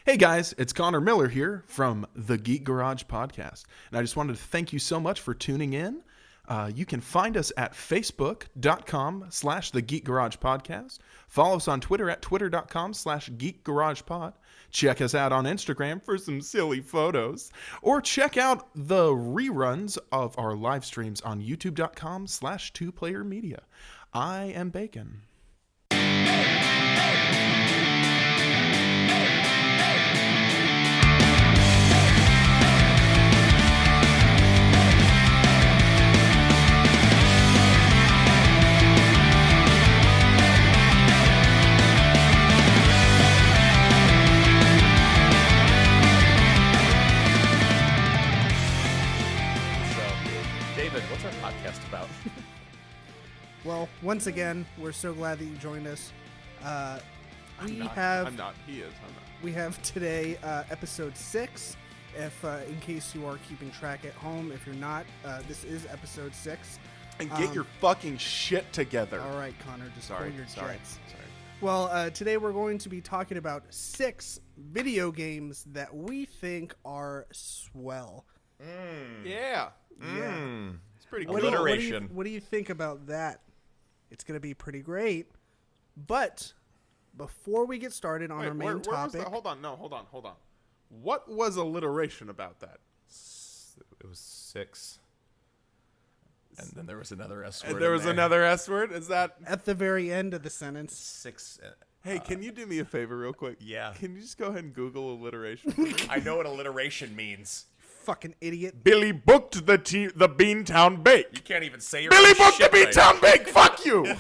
Hey guys, it's Connor Miller here from the Geek Garage Podcast. And I just wanted to thank you so much for tuning in. You can find us at facebook.com/the Geek Garage Podcast. Follow us on Twitter at twitter.com/Geek Garage Pod. Check us out on Instagram for some silly photos. Or check out the reruns of our live streams on youtube.com/2playermedia. I am Bacon. What's our podcast about? Well, once again, we're so glad that you joined us. I'm not. We have today episode 6. If in case you are keeping track at home, if you're not, this is episode 6. And get your fucking shit together. All right, Connor, just pull your jets. Sorry. Well, today we're going to be talking about 6 video games that we think are swell. Yeah. It's pretty good. Alliteration. What do you think about that? It's going to be pretty great. But before we get started on our main topic... Hold on. What was alliteration about that? It was 6. And then there was another S word. And there was another S word? Is that... At the very end of the sentence. 6. Hey, can you do me a favor real quick? Yeah. Can you just go ahead and Google alliteration? I know what alliteration means. Fucking idiot. Billy booked the Beantown Bake. You can't even say your Billy own booked the shit right. Beantown Bake. Fuck you.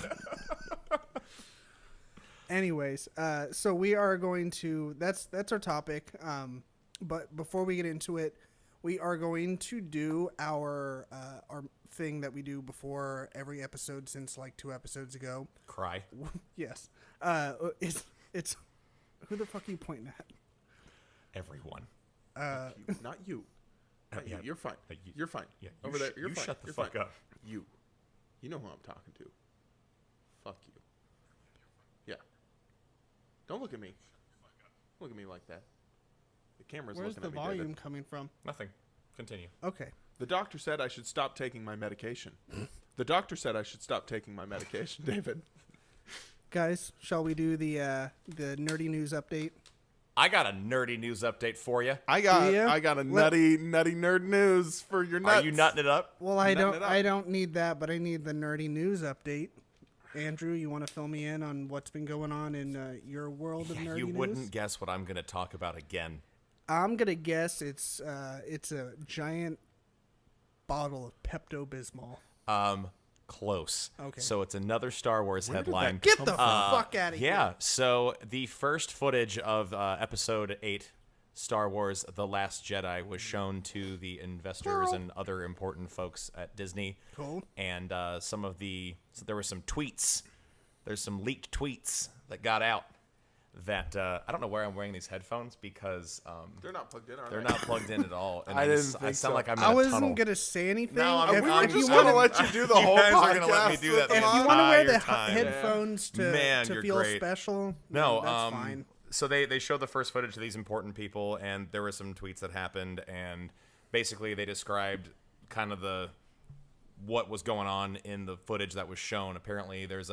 Anyways, so we are going to... That's our topic. But before we get into it, we are going to do our thing that we do before every episode since like 2 episodes ago. Cry. Yes. It's who the fuck are you pointing at? Everyone. Not you. Yeah. You're fine. You're fine. Yeah, Over there. You're fine. Shut the You're fuck fine. up. You know who I'm talking to. Fuck you. Yeah. Don't look at me. Look at me like that. The camera's Where's looking the at me. volume David. coming from? Nothing. Continue. Okay. The doctor said I should stop taking my medication. The doctor said I should stop taking my medication, David. Guys, shall we do the nerdy news update? I got a nerdy news update for you. I got a nutty nerd news for your nuts. Are you nutting it up? Well, I don't need that, but I need the nerdy news update. Andrew, you want to fill me in on what's been going on in your world of nerdy You news? wouldn't guess what I'm going to talk about again. I'm gonna guess it's a giant bottle of Pepto-Bismol. Close. Okay. So it's another Star Wars headline. Get the fuck out of here. Yeah. So the first footage of Episode 8, Star Wars: The Last Jedi, was shown to the investors and other important folks at Disney. Cool. And so there were some tweets. There's some leaked tweets that got out. That I don't know where I'm wearing these headphones because They're not plugged in, are they? they're not plugged in at all. And I didn't think I sound so. like I'm in I a wasn't tunnel. gonna say anything. No, We were just going to let you do the whole guys podcast. are gonna let me do that the if you entire want to wear the time. headphones Man, to you're feel great. special, No, that's fine. So they showed the first footage of these important people, and there were some tweets that happened, and basically they described kind of what was going on in the footage that was shown. Apparently, there's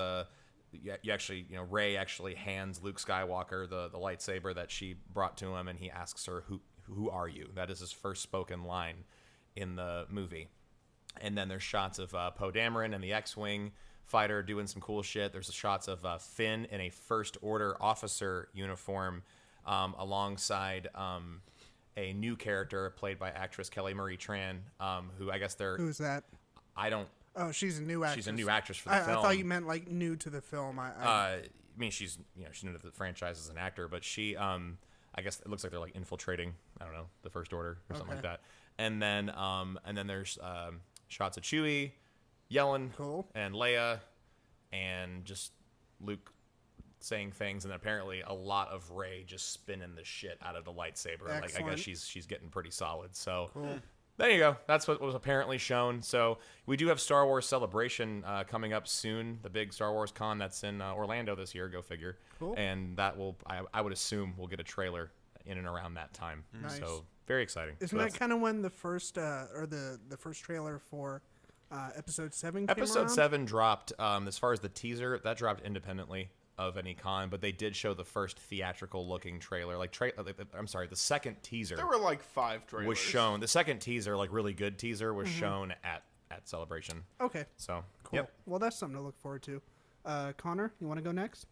Rey actually hands Luke Skywalker the lightsaber that she brought to him, and he asks her, "Who are you?" That is his first spoken line in the movie. And then there's shots of Poe Dameron and the X-wing fighter doing some cool shit. There's shots of Finn in a First Order officer uniform alongside a new character played by actress Kelly Marie Tran, who I guess Who's that? I don't. Oh, she's a new actress. She's a new actress for the film. I thought you meant like new to the film. I mean, she's new to the franchise as an actor, but she, I guess it looks like they're like infiltrating, I don't know, the First Order or something like that. And then there's shots of Chewie yelling, Cool. and Leia, and just Luke saying things, and then apparently a lot of Rey just spinning the shit out of the lightsaber. Like, I Excellent. guess she's getting pretty solid. So. Cool. There you go. That's what was apparently shown. So we do have Star Wars Celebration coming up soon. The big Star Wars con that's in Orlando this year. Go figure. Cool. And that will, I would assume, we'll get a trailer in and around that time. Nice. So very exciting. Isn't that kind of when the first or the first trailer for episode 7 came Episode around? 7 dropped, as far as the teaser, that dropped independently of any con, but they did show the first theatrical looking trailer. I'm sorry, the second teaser There were like 5 trailers. was shown. The second teaser, like really good teaser, was shown at Celebration. Okay, So, cool. yep. Well, that's something to look forward to. Connor, you want to go next?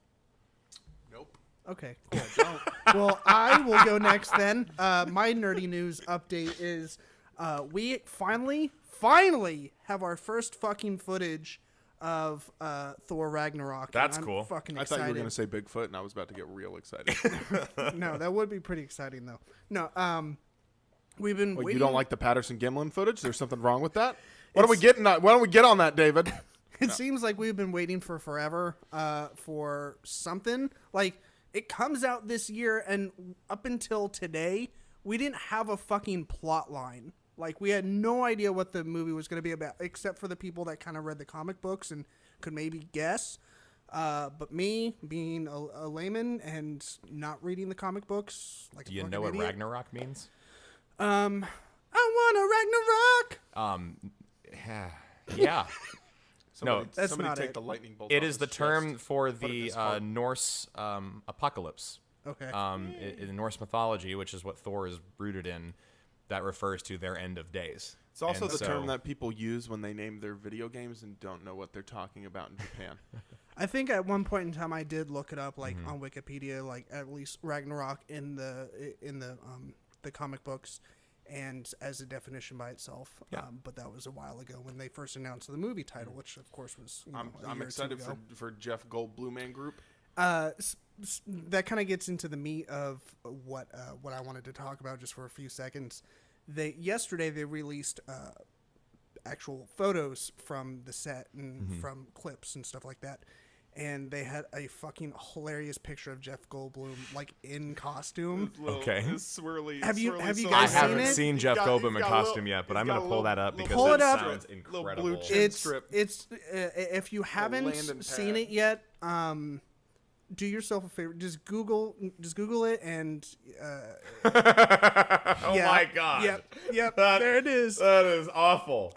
Nope. Okay, cool. Well, I will go next then. My nerdy news update is we finally have our first fucking footage of Thor Ragnarok. That's and I'm cool. fucking I excited. thought you were going to say Bigfoot, and I was about to get real excited. No, that would be pretty exciting though. No, we've been Well, waiting. you don't like the Patterson Gimlin footage? There's something wrong with that? What are we getting? Why don't we get on that, David? It seems like we've been waiting for forever for something. Like, it comes out this year, and up until today, we didn't have a fucking plot line. Like, we had no idea what the movie was going to be about, except for the people that kind of read the comic books and could maybe guess. But me, being a layman and not reading the comic books, like Do a you fucking know what idiot, Ragnarok means? I want a Ragnarok! Yeah. Somebody, That's somebody not take it. the lightning bolt. It off is the his term chest. for Put it in the his heart. Norse apocalypse. Okay. In Norse mythology, which is what Thor is rooted in, that refers to their end of days. It's also And the so- term that people use when they name their video games and don't know what they're talking about in Japan. I think at one point in time I did look it up, like on Wikipedia, like at least Ragnarok in the comic books, and as a definition by itself. Yeah. But that was a while ago when they first announced the movie title, which of course was a I'm year or two excited ago. for Jeff Goldblum Man Group. That kind of gets into the meat of what I wanted to talk about just for a few seconds. Yesterday they released actual photos from the set and from clips and stuff like that. And they had a fucking hilarious picture of Jeff Goldblum, like in costume. Okay. Swirly. Have you swirly guys I seen haven't it? seen Jeff He's Goldblum in got a costume little- yet, but he's I'm got going a to pull that up little- because Pull it it up. sounds Little blue incredible. chin. It's strip. if you haven't landing seen pad. it yet, do yourself a favor. Just Google it and Oh yeah, my god. Yep. That- There it is. That is awful.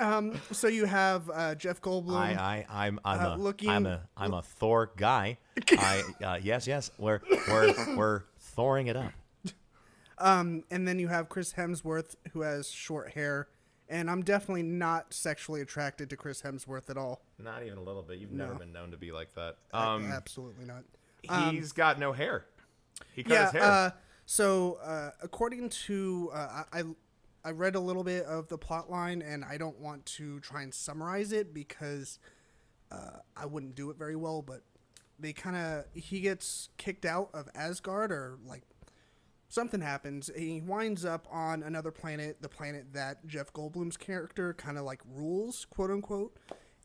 So you have Jeff Goldblum. I'm a Thor guy. Yes. We're Thoring it up. And then you have Chris Hemsworth, who has short hair, and I'm definitely not sexually attracted to Chris Hemsworth at all. Not even a little bit. You've No. never been known to be like that. Absolutely not. He's got no hair. He cut his hair. So according to I read a little bit of the plot line, and I don't want to try and summarize it because I wouldn't do it very well. But he gets kicked out of Asgard, or like something happens. He winds up on another planet, the planet that Jeff Goldblum's character kind of like rules, quote unquote,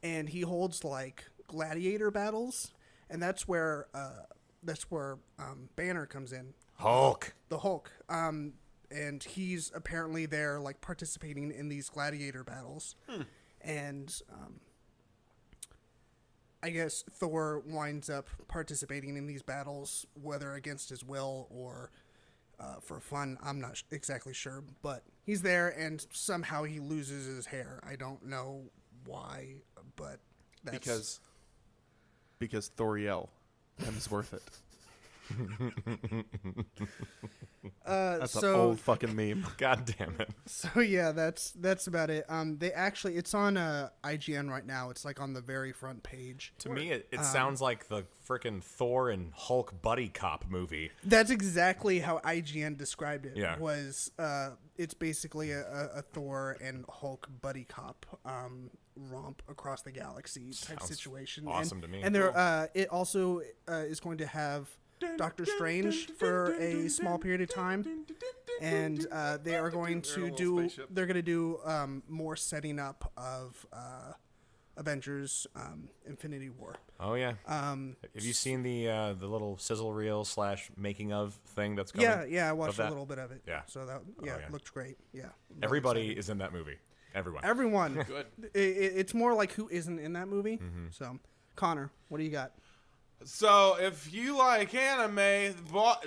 and he holds like gladiator battles, and that's where Banner comes in. Hulk. The Hulk. And he's apparently there, like, participating in these gladiator battles. And I guess Thor winds up participating in these battles, whether against his will or for fun. I'm not exactly sure, but he's there, and somehow he loses his hair. I don't know why, but that's... Because Thoriel Hemsworth it. That's an old fucking meme. God damn it. So yeah, that's about it. It's on IGN right now. It's like on the very front page. To me, it sounds like the frickin' Thor and Hulk buddy cop movie. That's exactly how IGN described it. Yeah. Was it's basically a Thor and Hulk buddy cop romp across the galaxy type Sounds situation. awesome to me. And there, it also is going to have Doctor Strange for a small period of time, and they are going to do. They're going to do more setting up of Avengers Infinity War. Oh yeah. Have you seen the little sizzle reel / making of thing that's coming? Yeah, I watched that? a little bit of it. Yeah. So that yeah. it looked great. Yeah. Really Everybody excited. is in that movie. Everyone. Good. It's more like who isn't in that movie. So, Connor, what do you got? So if you like anime,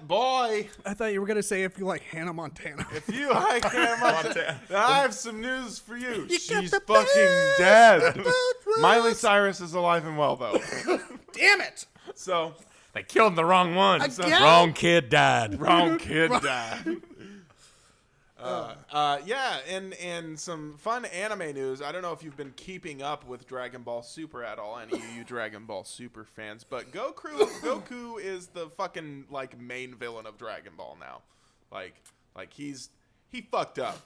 boy, I thought you were gonna say if you like Hannah Montana. if you like anime, Montana. I have some news for you. You got She's the fucking dead. boots. Miley Cyrus is alive and well though. Damn it! So They killed the wrong one. Again? Wrong kid died. wrong kid died. Yeah, and some fun anime news. I don't know if you've been keeping up with Dragon Ball Super at all, any of you Dragon Ball Super fans, but Goku is the fucking like main villain of Dragon Ball now. Like he fucked up.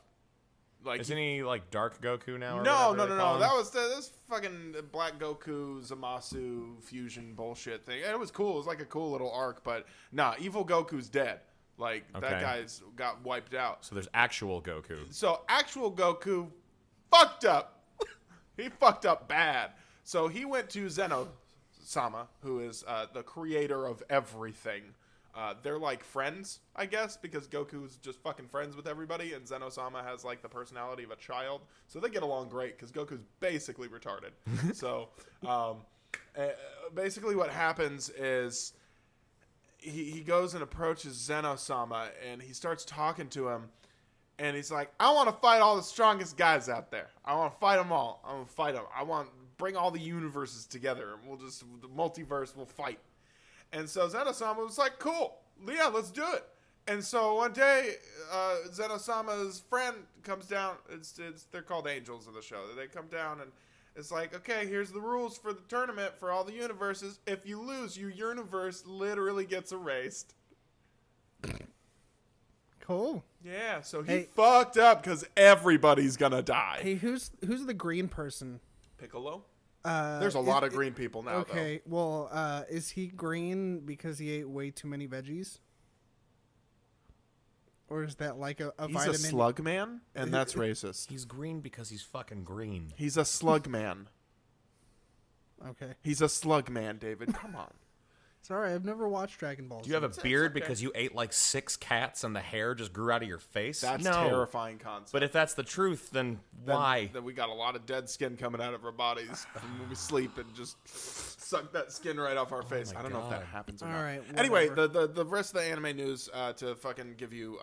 Like Isn't he like Dark Goku now? Or no. whatever they call him? That was this fucking Black Goku Zamasu fusion bullshit thing. And it was cool. It was like a cool little arc, but nah, evil Goku's dead. Like that Okay. guy's got wiped out. So there's actual Goku. So actual Goku fucked up. He fucked up bad. So he went to Zeno-sama, who is the creator of everything. They're like friends, I guess, because Goku's just fucking friends with everybody, and Zeno-sama has like the personality of a child. So they get along great because Goku's basically retarded. So basically what happens is he goes and approaches Zeno-sama, and he starts talking to him, and he's like, I want to fight all the strongest guys out there. I want to fight them all. I want to fight them. I want to bring all the universes together, and the multiverse will fight. And so Zeno-sama was like, cool, yeah, let's do it. And so one day, Zeno-sama's friend comes down. They're called angels in the show. They come down, and it's like, okay, here's the rules for the tournament for all the universes. If you lose, your universe literally gets erased. Cool. Yeah, so he Hey. fucked up because everybody's gonna die. Hey, who's the green person? Piccolo? Uh, There's a lot of green people now, Okay, well, is he green because he ate way too many veggies? Or is that like a though. He's vitamin? a slug man, and that's racist. He's green because he's fucking green. He's a slug man. Okay. He's a slug man, David. Come on. Sorry, I've never watched Dragon Ball. Do you have a It's beard okay. because you ate like 6 cats and the hair just grew out of your face? That's no. terrifying concept. But if that's the truth, then why? Then we got a lot of dead skin coming out of our bodies when we sleep and just suck that skin right off our face. my I don't know if that God. happens or All not. right, Anyway, whatever. the rest of the anime news to fucking give you,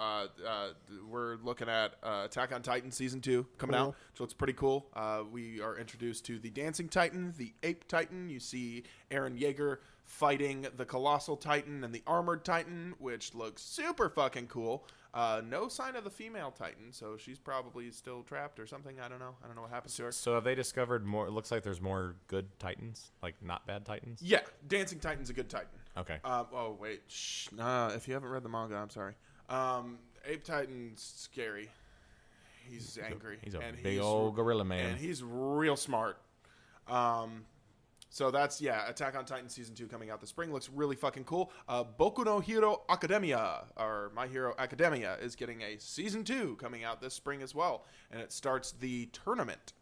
we're looking at Attack on Titan Season 2 coming Cool. out, which looks pretty cool. We are introduced to the Dancing Titan, the Ape Titan. You see Eren Yeager fighting the Colossal Titan and the Armored Titan, which looks super fucking cool. No sign of the female Titan, so she's probably still trapped or something. I don't know. I don't know what happens to her. So have they discovered more? It looks like there's more good Titans, like not bad Titans. Yeah, Dancing Titan's a good Titan. Okay. Oh wait, nah. If you haven't read the manga, I'm sorry. Ape Titan's scary. He's angry. He's a big old gorilla man. and he's real smart. So that's Attack on Titan Season 2 coming out this spring. Looks really fucking cool. Boku no Hero Academia, or My Hero Academia, is getting a Season 2 coming out this spring as well. And it starts the tournament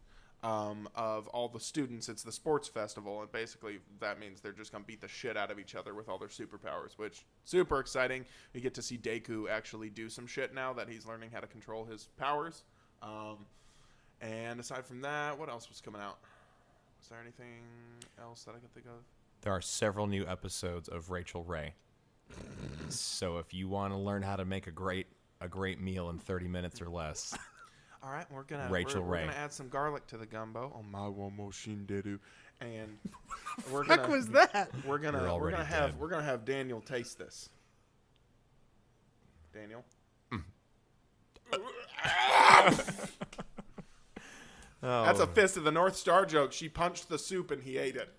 of all the students. It's the sports festival, and basically that means they're just going to beat the shit out of each other with all their superpowers, which super exciting. We get to see Deku actually do some shit now that he's learning how to control his powers. And aside from that, what else was coming out? Was there anything else that I can think of? There are several new episodes of Rachel Ray. So if you want to learn how to make a great meal in 30 minutes or less, All right, we're gonna Rachel we're Ray. gonna add some garlic to the gumbo. Oh my one more shinderu, and we're What gonna was that? we're gonna You're we're already gonna have dead. we're gonna have Daniel taste this. Daniel. That's a Fist of the North Star joke. She punched the soup and he ate it.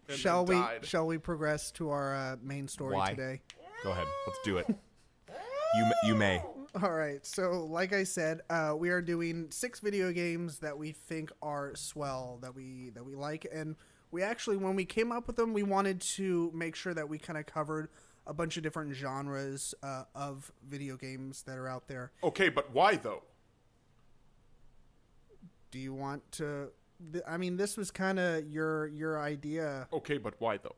And Shall then died. we progress to our main story Why? today? Go ahead. Let's do it. You may. All right. So, like I said, we are doing 6 video games that we think are swell, that we like, and we actually, when we came up with them, we wanted to make sure that we kind of covered a bunch of different genres of video games that are out there. Okay, but why though? Do you want to? I mean, this was kind of your idea. Okay, but why though?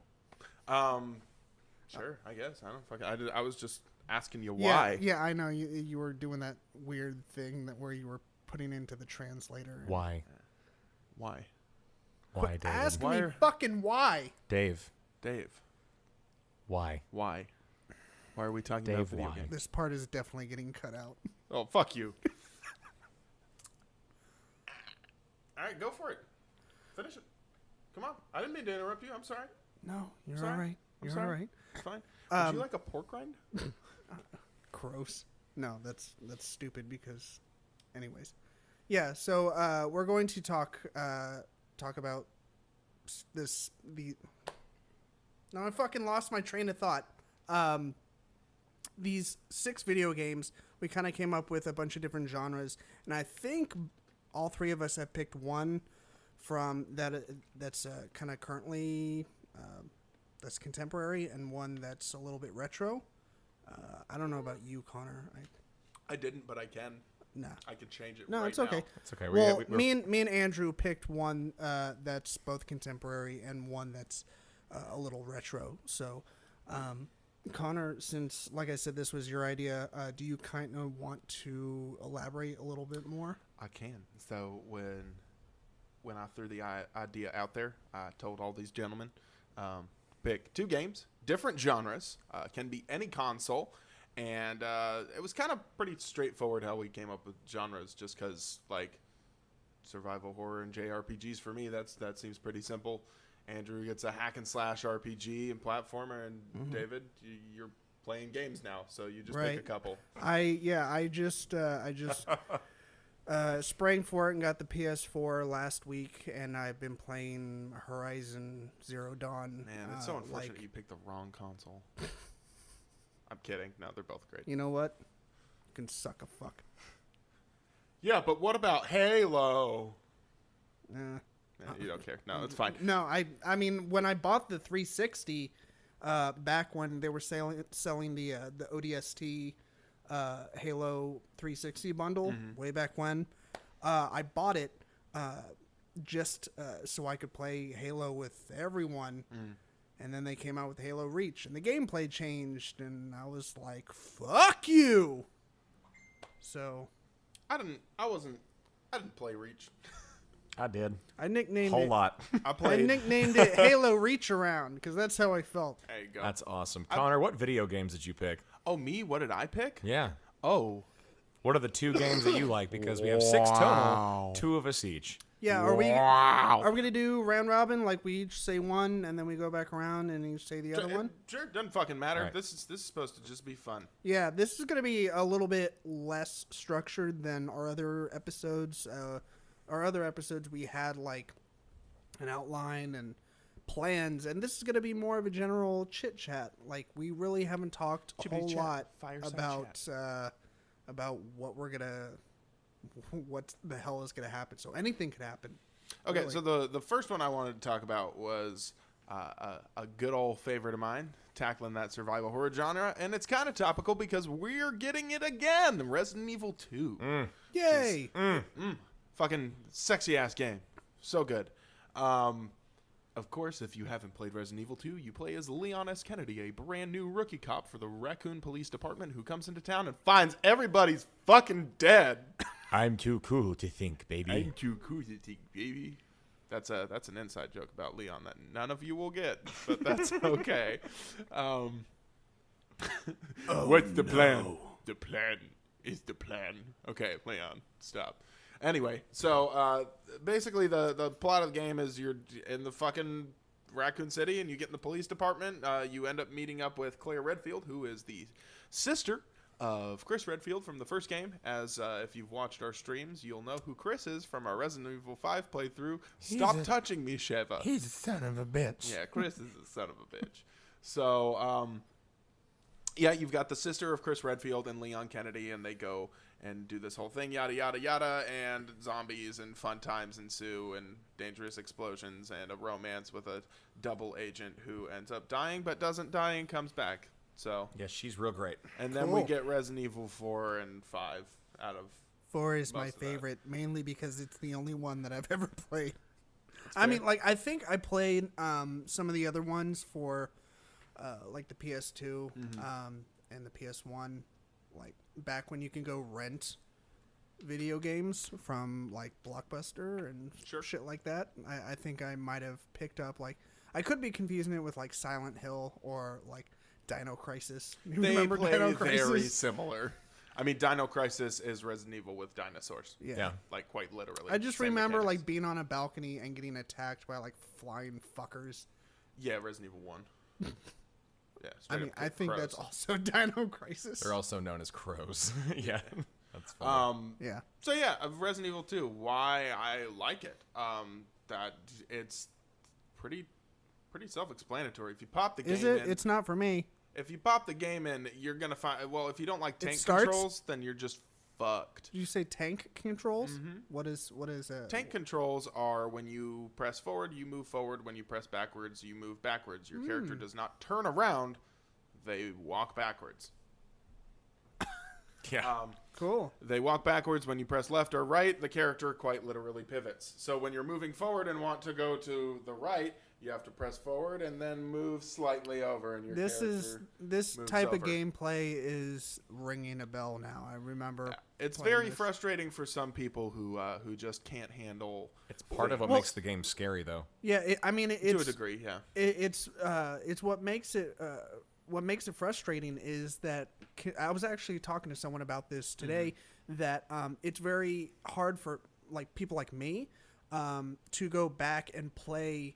Sure, I guess. I don't fucking. I was just asking you why. Yeah, I know you were doing that weird thing where you were putting into the translator. Why? Why? Why, David? Ask Why me are- fucking why. Dave. Dave. Why? Why? Why are we talking Dave, about video why? games? This part is definitely getting cut out. Oh, fuck you. All right, go for it. Finish it. Come on. I didn't mean to interrupt you. I'm sorry. No, you're Sorry. all right. I'm You're sorry. all right. It's fine. Would you like a pork rind? Gross. No, that's stupid because, anyways, yeah. So we're going to talk about this. No, I fucking lost my train of thought. These 6 video games. We kind of came up with a bunch of different genres, and I think all 3 of us have picked one from that's kind of currently that's contemporary, and one that's a little bit retro. I don't know about you, Connor. I didn't, but I can. Nah. I could change it. No, right it's okay. now. It's okay. Well, me and Andrew picked one that's both contemporary and one that's a little retro. So, Connor, since like I said, this was your idea, do you kind of want to elaborate a little bit more? I can. So when I threw the idea out there, I told all these gentlemen, pick 2 games, different genres, can be any console, and it was kind of pretty straightforward how we came up with genres, just because like survival horror and JRPGs for me, that seems pretty simple. Andrew gets a hack and slash RPG and platformer, and David, you're playing games now, so you just pick a couple. I just sprang for it and got the PS4 last week, and I've been playing Horizon Zero Dawn. Man, it's so unfortunate you picked the wrong console. I'm kidding. No, they're both great. You know what? You can suck a fuck. Yeah, but what about Halo? Nah. You don't care. No, it's fine. No, I mean, when I bought the 360, back when they were selling the ODST Halo 360 bundle, way back when, I bought it just so I could play Halo with everyone. And then they came out with Halo Reach, and the gameplay changed, and I was like, "Fuck you!" So, I didn't play Reach. I did. I nicknamed Whole it. lot. I nicknamed it Halo Reach Around because that's how I felt. There you go. That's awesome. Connor, what video games did you pick? Oh, me? What did I pick? Yeah. Oh. What are the 2 games that you like? Because we have 6 total, 2 of us each. Yeah, are we gonna do round robin? Like we each say one, and then we go back around and each say the other one. Sure, doesn't fucking matter. Right. This is supposed to just be fun. Yeah, this is gonna be a little bit less structured than our other episodes. Our other episodes we had like an outline and plans, and this is gonna be more of a general chit chat. Like we really haven't talked a whole lot about what the hell is going to happen. So anything could happen. Okay, really. so the first one I wanted to talk about was a good old favorite of mine, tackling that survival horror genre, and it's kind of topical because we're getting it again, Resident Evil 2. Yay! Fucking sexy ass game. So good. Of course, if you haven't played Resident Evil 2, you play as Leon S. Kennedy, a brand new rookie cop for the Raccoon Police Department who comes into town and finds everybody's fucking dead. I'm too cool to think, baby. I'm too cool to think, baby. That's an inside joke about Leon that none of you will get, but that's okay. What's the plan? The plan is the plan. Okay, Leon, stop. Anyway, so basically the plot of the game is you're in the fucking Raccoon City and you get in the police department. You end up meeting up with Claire Redfield, who is the sister of Chris Redfield from the first game. As if you've watched our streams, you'll know who Chris is from our Resident Evil 5 playthrough. Stop touching me, Sheva. He's a son of a bitch. Yeah, Chris is a son of a bitch. So, yeah, you've got the sister of Chris Redfield and Leon Kennedy, and they go and do this whole thing, yada, yada, yada, and zombies and fun times ensue, and dangerous explosions, and a romance with a double agent who ends up dying, but doesn't die and comes back. So, yeah, she's real great. and then we get Resident Evil 4 and 5 out of 4 is my most of that. favorite, mainly because it's the only one that I've ever played. I mean, like, I think I played some of the other ones for, like, the PS2 and the PS1, like, back when you can go rent video games from, like, Blockbuster and shit like that. I think I might have picked up, like, I could be confusing it with, like, Silent Hill or, like, Dino Crisis. You They remember play Dino very Crisis? similar. I mean, Dino Crisis is Resident Evil with dinosaurs. Yeah. Like, quite literally. I just Same remember mechanics. like being on a balcony and getting attacked by like flying fuckers. Yeah, Resident Evil 1. Yeah, I mean, I think that's also Dino Crisis. They're also known as crows. Yeah, that's funny. Yeah. So yeah, of Resident Evil 2, why I like it. That it's pretty self-explanatory. If you pop the game Is it? in, It's not for me. if you pop the game in, you're gonna find. Well, if you don't like tank starts? controls, then you're just fucked. Did you say tank controls? What is Tank controls are when you press forward, you move forward. When you press backwards, you move backwards. Your character does not turn around; they walk backwards. Yeah. Cool. They walk backwards. When you press left or right, the character quite literally pivots. So when you're moving forward and want to go to the right, you have to press forward and then move slightly over. And your This character this moves type of over. gameplay is ringing a bell now. I remember. It's playing very this. frustrating for some people who just can't handle. It's part of what Well- makes the game scary, though. Yeah, I mean, To it's a degree, yeah. it's what makes it frustrating is that I was actually talking to someone about this today that it's very hard for like people like me to go back and play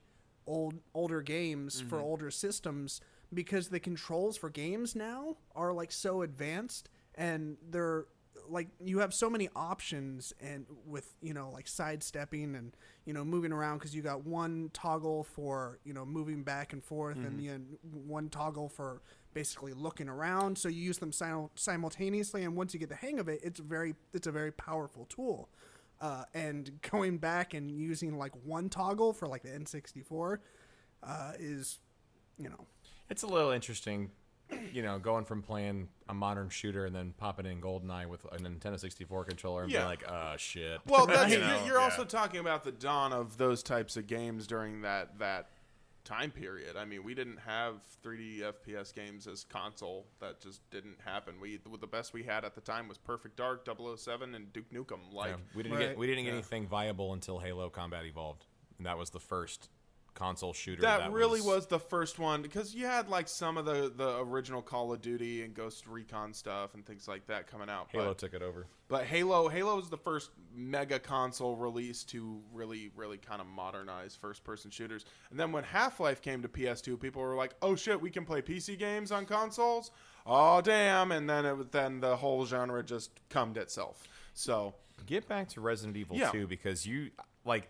older games for older systems because the controls for games now are like so advanced and they're like you have so many options and with like sidestepping and moving around because you got one toggle for moving back and forth and one toggle for basically looking around, so you use them simultaneously, and once you get the hang of it, it's a very powerful tool. And going back and using like one toggle for like the N64 is It's a little interesting, going from playing a modern shooter and then popping in GoldenEye with a Nintendo 64 controller and Yeah. being like, shit. Well, that's, You know, you're yeah. also talking about the dawn of those types of games during that time period. I mean, we didn't have 3D FPS games as console. That just didn't happen. The best we had at the time was Perfect Dark, 007, and Duke Nukem. Like, Yeah, we didn't get anything viable until Halo Combat Evolved, and that was the first console shooter. that really was the first one, because you had like some of the original Call of Duty and Ghost Recon stuff and things like that coming out. Halo took it over. But Halo was the first mega console release to really kind of modernize first-person shooters. And then when Half-Life came to PS2, people were like, "Oh shit, we can play PC games on consoles? Oh damn!" And then the whole genre just cummed itself. So Get back to Resident Evil Yeah. 2 because you like.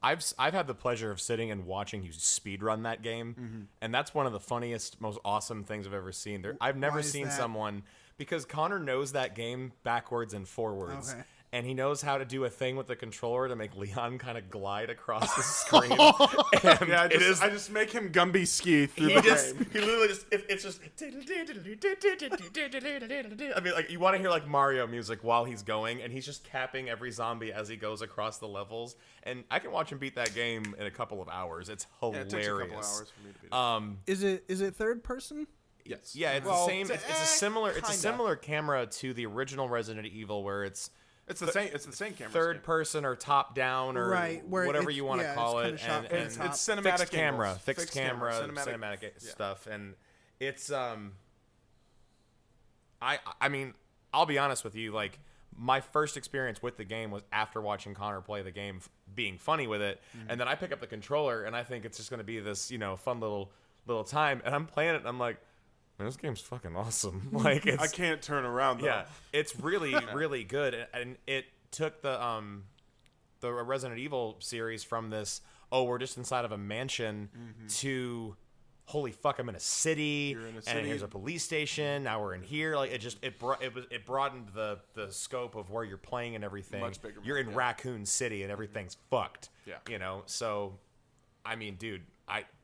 I've had the pleasure of sitting and watching you speedrun that game, and that's one of the funniest, most awesome things I've ever seen. I've never Why is seen that? someone because Connor knows that game backwards and forwards, Okay. and he knows how to do a thing with the controller to make Leon kind of glide across the screen. And yeah, it is. I just make him Gumby ski through He the just, game. he literally just, it's just, I mean, like, you want to hear, like, Mario music while he's going, and he's just capping every zombie as he goes across the levels, and I can watch him beat that game in a couple of hours. It's Yeah, hilarious. it takes a couple hours for me to beat it. is it third person? Yes. Yeah, it's Well, the same, it's a similar, it's a kinda. similar camera to the original Resident Evil, where it's It's the same. It's the same camera. third scheme. person or top down or Right, where whatever it's- you want to yeah, call it's it, kinda shot and from the It's, top. it's cinematic fixed camera, angles. fixed camera, cinematic cinematic yeah. stuff, and it's I mean, I'll be honest with you, like my first experience with the game was after watching Connor play the game, being funny with it, and then I pick up the controller and I think it's just going to be this fun little time, and I'm playing it and I'm like, man, this game's fucking awesome. Like it's I can't turn around though. yeah, it's really really good, and it took the Resident Evil series from this, oh, we're just inside of a mansion, to holy fuck, I'm in a city, You're in a and city. here's a police station. Now we're in here. Like it broadened the scope of where you're playing and everything. Much bigger You're in map, yeah. Raccoon City and everything's fucked. Yeah. So I mean, dude,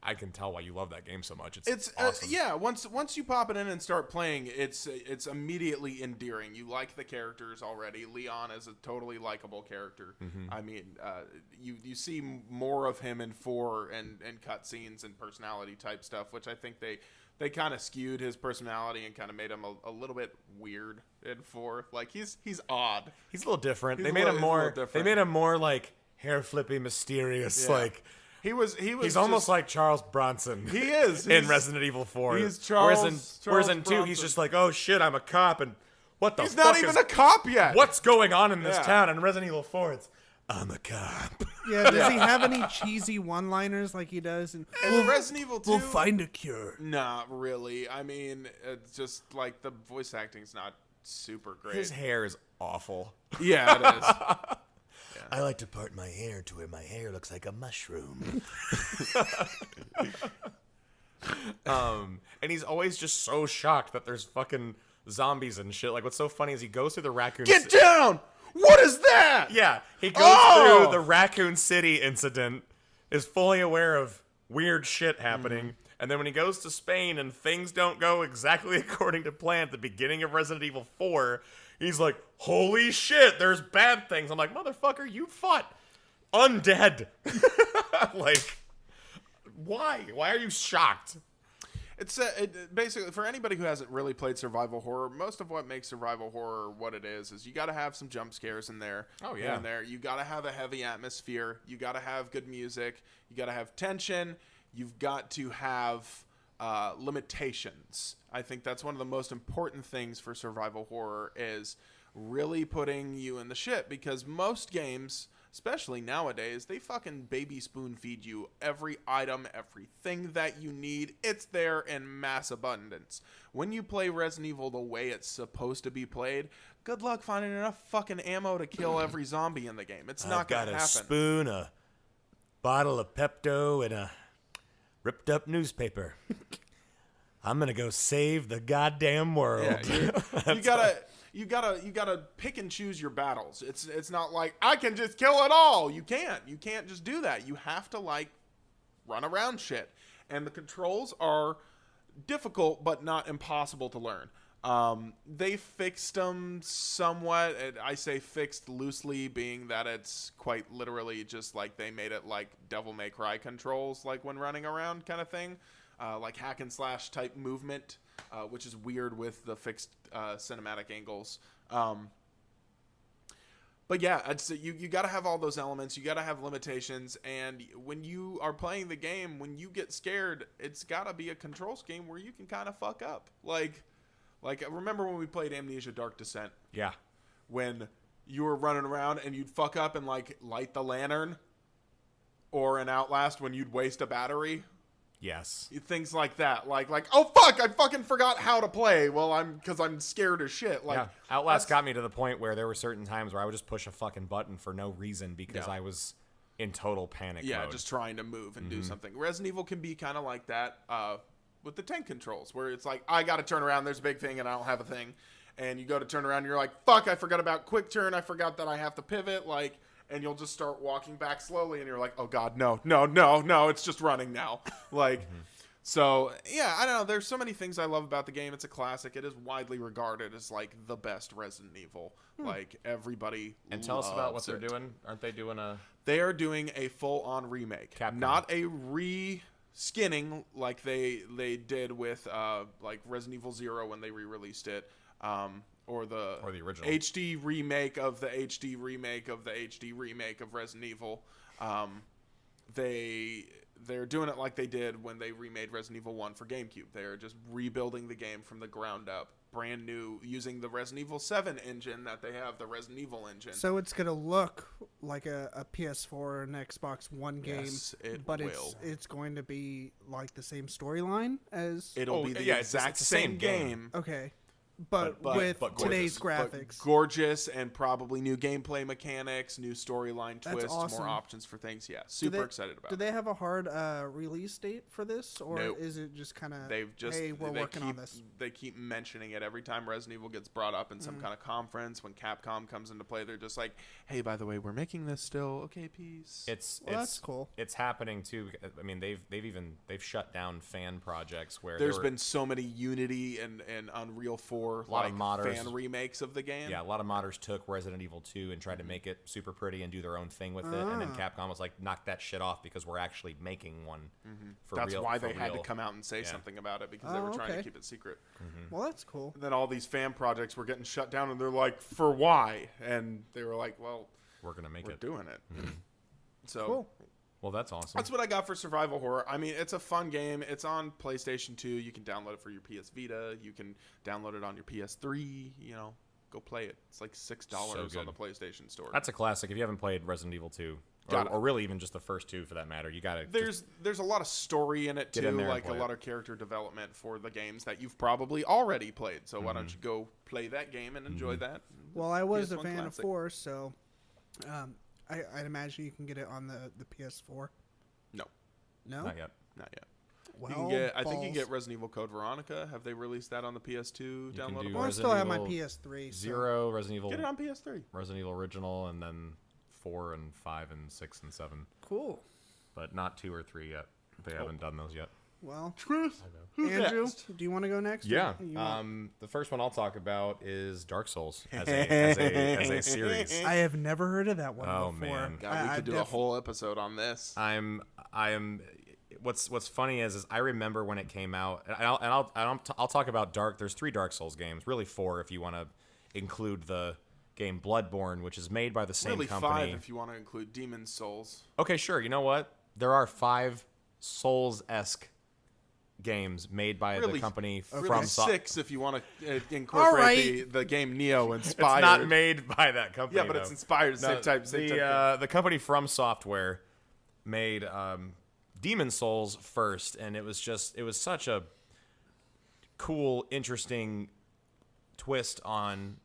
I can tell why you love that game so much. It's awesome. yeah. Once you pop it in and start playing, it's immediately endearing. You like the characters already. Leon is a totally likable character. I mean, you see more of him in 4 and cutscenes and personality type stuff, which I think they kind of skewed his personality and kind of made him a little bit weird in 4. Like he's odd. He's a little different. He's They a made little- him he's a little more. different. They made him more like hair flippy, mysterious. Yeah. Like He's almost like Charles Bronson. He is in Resident Evil 4. He's Charles. Whereas in 2, Bronson. he's just like, oh shit, I'm a cop, and what the He's fuck not even a cop yet. What's going on in this Yeah. town? In Resident Evil 4, it's I'm a cop. Yeah, does he have any cheesy one-liners like he does? And In Resident Evil 2, we'll find a cure. not really. I mean, it's just like the voice acting's not super great. His hair is awful. Yeah, it is. I like to part my hair to where my hair looks like a mushroom. And he's always just so shocked that there's fucking zombies and shit. Like, what's so funny is he goes through the Raccoon Get down! What is that? Yeah, he goes Oh! through the Raccoon City incident, is fully aware of weird shit happening, and then when he goes to Spain and things don't go exactly according to plan at the beginning of Resident Evil 4, he's like, holy shit, there's bad things. I'm like, motherfucker, you fought undead. Like, why? Why are you shocked? It's basically, for anybody who hasn't really played survival horror, most of what makes survival horror what it is you got to have some jump scares in there. Oh, yeah. In there. You got to have a heavy atmosphere. You got to have good music. You got to have tension. You've got to have limitations. I think that's one of the most important things for survival horror is really putting you in the shit, because most games, especially nowadays, they fucking baby spoon feed you every item, everything that you need. It's there in mass abundance. When you play Resident Evil the way it's supposed to be played, good luck finding enough fucking ammo to kill every zombie in the game. It's not going to happen. Spoon, a bottle of Pepto, and a ripped up newspaper. I'm gonna go save the goddamn world. Yeah, you gotta pick and choose your battles. It's not like I can just kill it all. You can't just do that. You have to like run around shit, and the controls are difficult but not impossible to learn. They fixed them somewhat. I say fixed loosely, being that it's quite literally just like they made it like Devil May Cry controls, like when running around kind of thing, like hack and slash type movement, which is weird with the fixed cinematic angles. But yeah, you got to have all those elements. You got to have limitations. And when you are playing the game, when you get scared, it's got to be a control scheme where you can kind of fuck up. Like, remember when we played Amnesia Dark Descent? Yeah. When you were running around and you'd fuck up and, like, light the lantern? Or in Outlast when you'd waste a battery? Yes. Things like that. Like, oh, fuck, I fucking forgot how to play. Well, because I'm scared as shit. Like, yeah. Outlast got me to the point where there were certain times where I would just push a fucking button for no reason because I was in total panic mode. Just trying to move and do something. Resident Evil can be kind of like that with the tank controls, where it's like, I got to turn around, there's a big thing, and I don't have a thing. And you go to turn around, and you're like, fuck, I forgot about quick turn, I forgot that I have to pivot, like, and you'll just start walking back slowly, and you're like, oh god, no, it's just running now. Like, so, yeah, I don't know, there's so many things I love about the game. It's a classic. It is widely regarded as, like, the best Resident Evil. Like, everybody And tell us about what they're it. doing. Aren't they doing a... They are doing a full-on remake. Capcom. Not a re-skinning like they did with like Resident Evil 0 when they re-released it, or the original HD remake of the HD remake of the HD remake of Resident Evil. They're doing it like they did when they remade Resident Evil 1 for GameCube. They're just rebuilding the game from the ground up, brand new, using the Resident Evil 7 engine that they have, the Resident Evil engine. So it's gonna look like a PS4 or an Xbox One game, Yes, it but will. it's going to be like the same storyline as. It'll be the it's exact the same same game. Okay, but with but today's But graphics. gorgeous, and probably new gameplay mechanics, new storyline That's twists, awesome. more options for things. Yeah, super excited about Do it. they have a hard release date for this, or Nope. is it just kind of? They've just hey, we're working on this. They keep mentioning it every time Resident Evil gets brought up in some kind of conference. When Capcom comes into play, they're just like, "Hey, by the way, we're making this still. Okay, peace." Well, that's cool. It's happening too. I mean, they've shut down fan projects where There's been so many Unity and Unreal 4 A lot like of modders. fan remakes of the game. Yeah, a lot of modders took Resident Evil 2 and tried to make it super pretty and do their own thing with it, and then Capcom was like, knock that shit off because we're actually making one for That's real. why for they had to real. come out and say Yeah. something about it, because they were trying to okay. keep it secret. Well, that's cool. And then all these fan projects were getting shut down, and they're like, for why? And they were like, well, We're gonna make we're it. doing it. So Cool. Well, that's awesome. That's what I got for survival horror. I mean, it's a fun game. It's on PlayStation 2. You can download it for your PS Vita. You can download it on your PS3. You know, go play it. It's like $6 on the PlayStation Store. That's a classic. If you haven't played Resident Evil 2, or really even just the first 2 for that matter, you got to. There's a lot of story in it too, like a lot of character development for the games that you've probably already played. So why don't you go play that game and enjoy that? Well, I was a fan of 4, so I'd imagine you can get it on the PS4. No, not yet. Not yet. Well, you can get, I think you can get Resident Evil Code Veronica. Have they released that on the PS2 downloadable? I still have my PS3. Zero, Resident Evil. Get it on PS3. Resident Evil Original, and then 4 and 5 and 6 and 7. Cool. But not 2 or 3 yet. They haven't done those yet. Well, Truth. Andrew, do you want to go next? Yeah. The first one I'll talk about is Dark Souls as a series. I have never heard of that one before. Man. God, we could do a whole episode on this. What's funny is I remember when it came out, and I'll talk about There's 3 Dark Souls games, really 4 if you want to include the game Bloodborne, which is made by the same really company. 5 if you want to include Demon's Souls. Okay, sure. You know what? There are 5 Souls-esque games made by the company from 6 if you want to incorporate the game Neo inspired. It's not made by that company. Yeah, but it's inspired. Same type. The company From Software made Demon's Souls first, and it was such a cool, interesting twist on.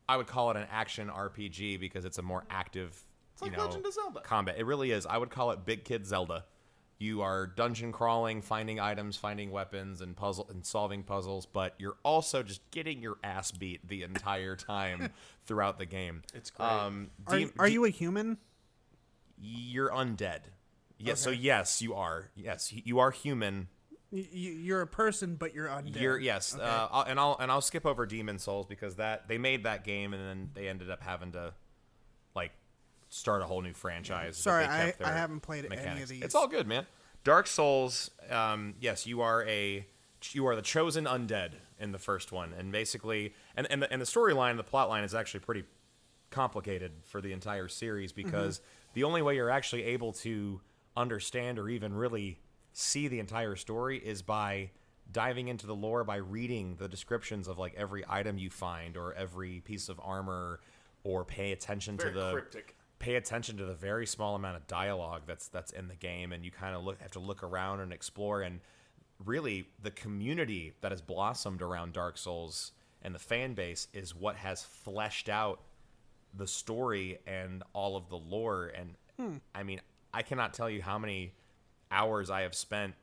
I would call it an action RPG because it's a more active, Legend of Zelda combat. It really is. I would call it Big Kid Zelda. You are dungeon crawling, finding items, finding weapons, and solving puzzles, but you're also just getting your ass beat the entire time throughout the game. It's great. Are you a human? You're undead. Yes. Okay. So yes, you are. Yes, you are human. You're a person, but you're undead. Yes. Okay. I'll skip over Demon's Souls because they made that game and then they ended up having to start a whole new franchise. Sorry, I haven't played any of these. It's all good, man. Dark Souls. Yes, you are the chosen undead in the first one, and basically, and the storyline, the plot line is actually pretty complicated for the entire series because the only way you're actually able to understand or even really see the entire story is by diving into the lore, by reading the descriptions of every item you find or every piece of armor, or pay attention to the very small amount of dialogue that's in the game, and you kind of have to look around and explore. And really, the community that has blossomed around Dark Souls and the fan base is what has fleshed out the story and all of the lore. And I mean, I cannot tell you how many hours I have spent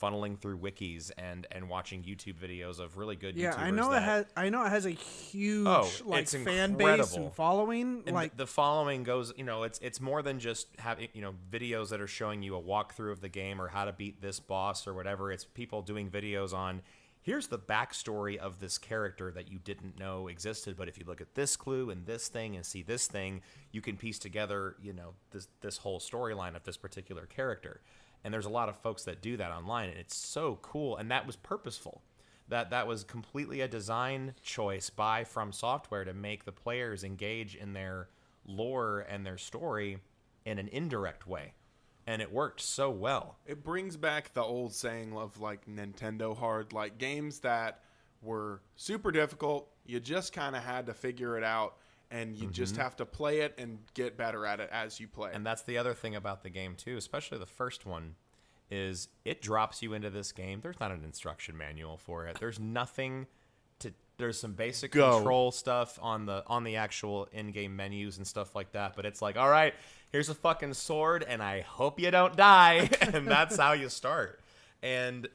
funneling through wikis and watching YouTube videos of really good YouTubers. Yeah, I know it has a huge it's fan incredible. base and following. And the following goes, it's more than just having videos that are showing you a walkthrough of the game or how to beat this boss or whatever. It's people doing videos on, here's the backstory of this character that you didn't know existed, but if you look at this clue and this thing and see this thing, you can piece together this whole storyline of this particular character. And there's a lot of folks that do that online, and it's so cool. And that was purposeful. That was completely a design choice by From Software to make the players engage in their lore and their story in an indirect way. And it worked so well. It brings back the old saying of Nintendo hard, games that were super difficult. You just kind of had to figure it out, and you just have to play it and get better at it as you play. And that's the other thing about the game too, especially the first one, is it drops you into this game. There's not an instruction manual for it. There's nothing to. There's some basic control stuff on the actual in-game menus and stuff like that. But it's all right, here's a fucking sword, and I hope you don't die. And that's how you start. And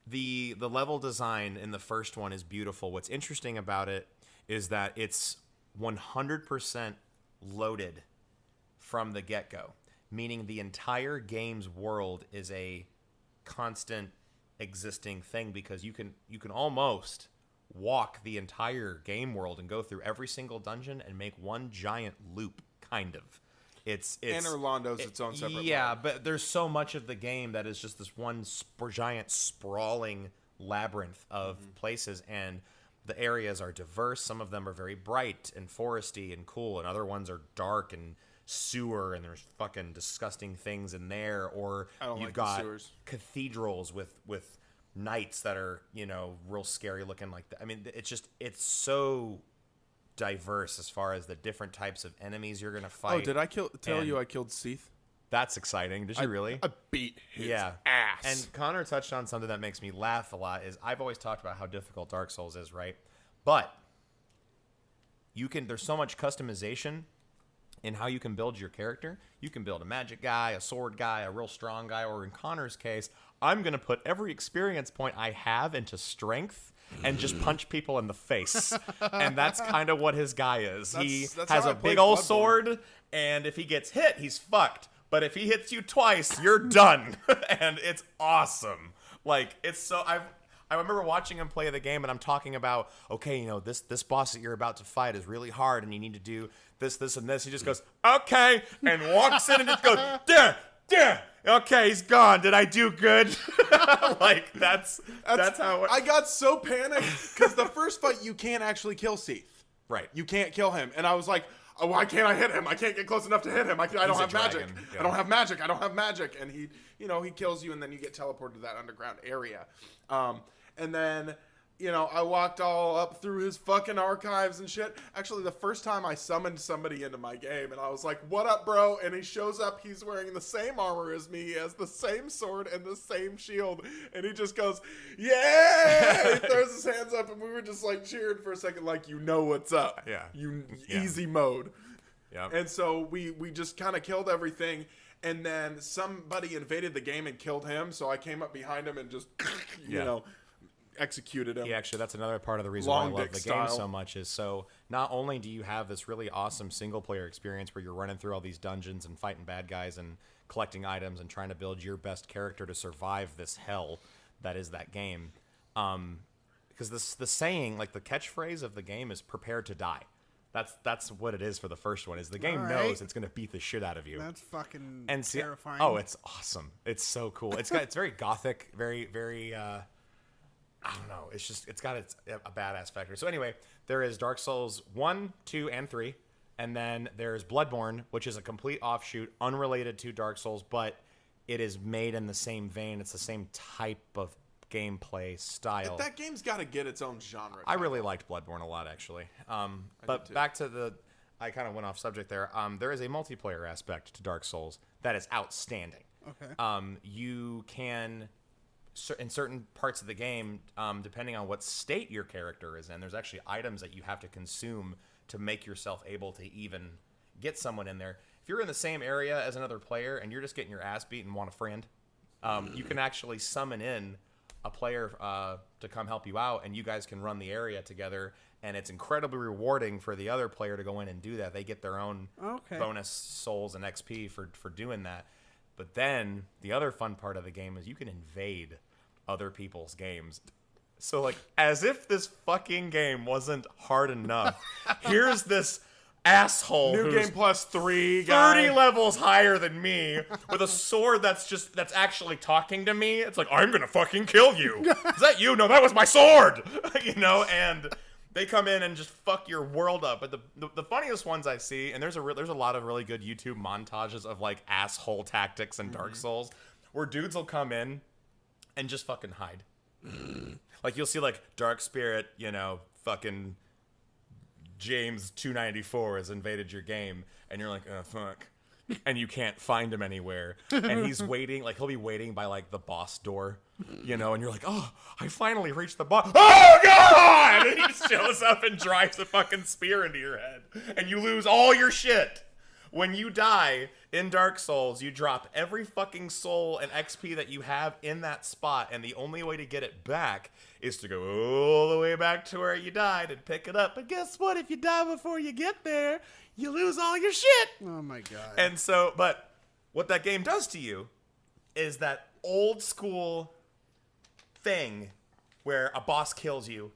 the level design in the first one is beautiful. What's interesting about it is that it's 100% loaded from the get-go, meaning the entire game's world is a constant existing thing because you can almost walk the entire game world and go through every single dungeon and make one giant loop, kind of. It's and Orlando's its own separate level. But there's so much of the game that is just this one giant sprawling labyrinth of places, and the areas are diverse. Some of them are very bright and foresty and cool, and other ones are dark and sewer and there's fucking disgusting things in there, or I don't you've like the got sewers. cathedrals with knights that are, you know, real scary looking like that. I mean, it's so diverse as far as the different types of enemies you're gonna fight. Oh, did I tell And you I killed Seath? That's exciting. Did you really? I beat his Yeah. ass. And Connor touched on something that makes me laugh a lot is I've always talked about how difficult Dark Souls is, right? But there's so much customization in how you can build your character. You can build a magic guy, a sword guy, a real strong guy, or in Connor's case, I'm going to put every experience point I have into strength and just punch people in the face. And that's kind of what his guy is. He That's has how I a played big old Bloodborne. sword, and if he gets hit, he's fucked. But if he hits you twice, you're done. And it's awesome. Like, it's so... I remember watching him play the game, and I'm talking about, okay, you know, this boss that you're about to fight is really hard, and you need to do this, this, and this. He just goes, okay, and walks in and just goes, yeah, yeah. Okay, he's gone. Did I do good? Like, that's how... I got so panicked because the first fight, you can't actually kill Seath. Right. You can't kill him. And I was like, oh, why can't I hit him? I can't get close enough to hit him. I don't He's a have magic. dragon, yeah. I don't have magic. I don't have magic. And he, you know, he kills you, and then you get teleported to that underground area. And then, you know, I walked all up through his fucking archives and shit. Actually, the first time I summoned somebody into my game, and I was like, what up, bro? And he shows up. He's wearing the same armor as me. He has the same sword and the same shield. And he just goes, yeah! He throws his hands up, and we were just like cheering for a second, like, you know what's up. Yeah. Easy mode. Yeah. And so we just kind of killed everything. And then somebody invaded the game and killed him. So I came up behind him and just, you know, executed him. Yeah, actually, that's another part of the reason Long why I love dick the game style. so much is so not only do you have this really awesome single-player experience where you're running through all these dungeons and fighting bad guys and collecting items and trying to build your best character to survive this hell that is that game, because the saying, like the catchphrase of the game is "prepare to die." That's what it is for the first one. Is the game All knows right. it's gonna beat the shit out of you. That's fucking And see, terrifying. oh, it's awesome. It's so cool. It's very gothic, very. I don't know. It's got a badass factor. So anyway, there is Dark Souls 1, 2, and 3. And then there's Bloodborne, which is a complete offshoot, unrelated to Dark Souls, but it is made in the same vein. It's the same type of gameplay style. That game's got to get its own genre. I really liked Bloodborne a lot, actually. But too. back to I kind of went off subject there. There is a multiplayer aspect to Dark Souls that is outstanding. Okay. You can... in certain parts of the game, depending on what state your character is in, there's actually items that you have to consume to make yourself able to even get someone in there. If you're in the same area as another player and you're just getting your ass beat and want a friend, you can actually summon in a player to come help you out, and you guys can run the area together, and it's incredibly rewarding for the other player to go in and do that. They get their own bonus souls and XP for doing that. But then the other fun part of the game is you can invade other people's games. So, like, as if this fucking game wasn't hard enough, here's this asshole New who's game plus 3 guy. 30 levels higher than me with a sword that's actually talking to me. It's like, I'm gonna fucking kill you. Is that you? No, that was my sword. You know, and they come in and just fuck your world up. But the funniest ones I see, and there's a lot of really good YouTube montages of like asshole tactics in Dark Souls, where dudes will come in and just fucking hide. Like you'll see like Dark Spirit, you know, fucking James 294 has invaded your game, and you're like, oh fuck. And you can't find him anywhere. And he's waiting, like he'll be waiting by like the boss door, you know, and you're like, oh, I finally reached the boss. Oh god! And he just shows up and drives a fucking spear into your head. And you lose all your shit. When you die in Dark Souls, you drop every fucking soul and XP that you have in that spot, and the only way to get it back is to go all the way back to where you died and pick it up. But guess what? If you die before you get there, you lose all your shit. Oh my god. And so, but what that game does to you is that old school thing where a boss kills you,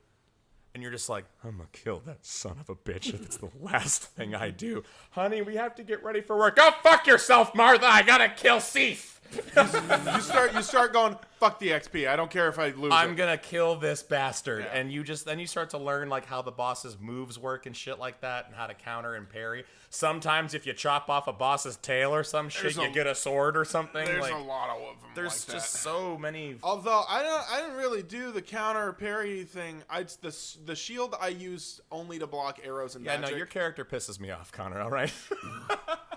and you're just like, I'm gonna kill that son of a bitch if it's the last thing I do. Honey, we have to get ready for work. Go fuck yourself, Martha. I gotta kill Seath. You start going, fuck the XP. I don't care if I lose. I'm gonna kill this bastard. Yeah. And then you start to learn like how the boss's moves work and shit like that, and how to counter and parry. Sometimes if you chop off a boss's tail or some shit, you get a sword or something. There's like, a lot of them. There's like just that. so many. Although I didn't really do the counter parry thing. The shield I used only to block arrows and magic. Yeah, no, your character pisses me off, Connor. All right.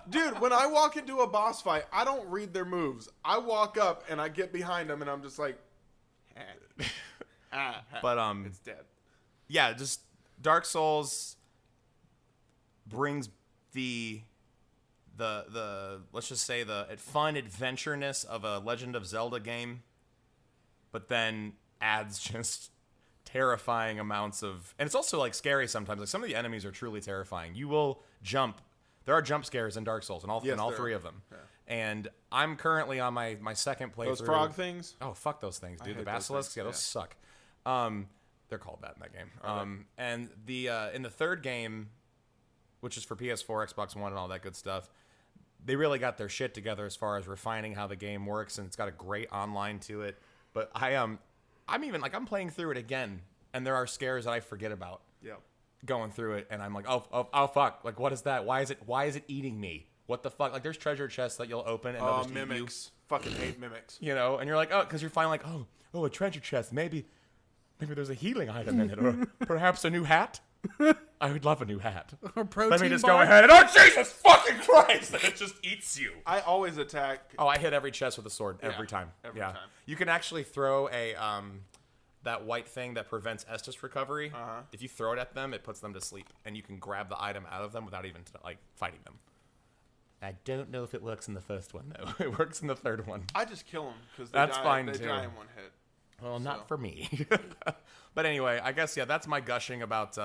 Dude, when I walk into a boss fight, I don't read their moves. I walk up and I get behind them and I'm just like, but it's dead. Yeah, just Dark Souls brings the let's just say the fun adventureness of a Legend of Zelda game, but then adds just terrifying amounts of, and it's also like scary sometimes. Like some of the enemies are truly terrifying. You will jump. There are jump scares in Dark Souls, and all three of them. Yeah. And I'm currently on my second playthrough. Those frog things? Oh, fuck those things, dude. The basilisks, those suck. They're called that in that game. And the in the third game, which is for PS4, Xbox One, and all that good stuff, they really got their shit together as far as refining how the game works, and it's got a great online to it. But I'm even like, I'm playing through it again, and there are scares that I forget about. Yeah. Going through it, and I'm like, oh fuck, like what is that? Why is it eating me? What the fuck? Like there's treasure chests that you'll open and they'll just mimics. Fucking hate mimics. You know, and you're like, oh, because you're finally like, oh, a treasure chest. Maybe there's a healing item in it, or perhaps a new hat. I would love a new hat. Or protein Let me just bar. go ahead and Jesus fucking Christ! And it just eats you. I always attack. Oh, I hit every chest with a sword every time. Every time. You can actually throw a that white thing that prevents Estus recovery. If you throw it at them, it puts them to sleep, and you can grab the item out of them without even like fighting them. I don't know if it works in the first one though. It works in the third one. I just kill them because they die in one hit. Well, not for me. But anyway, I guess that's my gushing about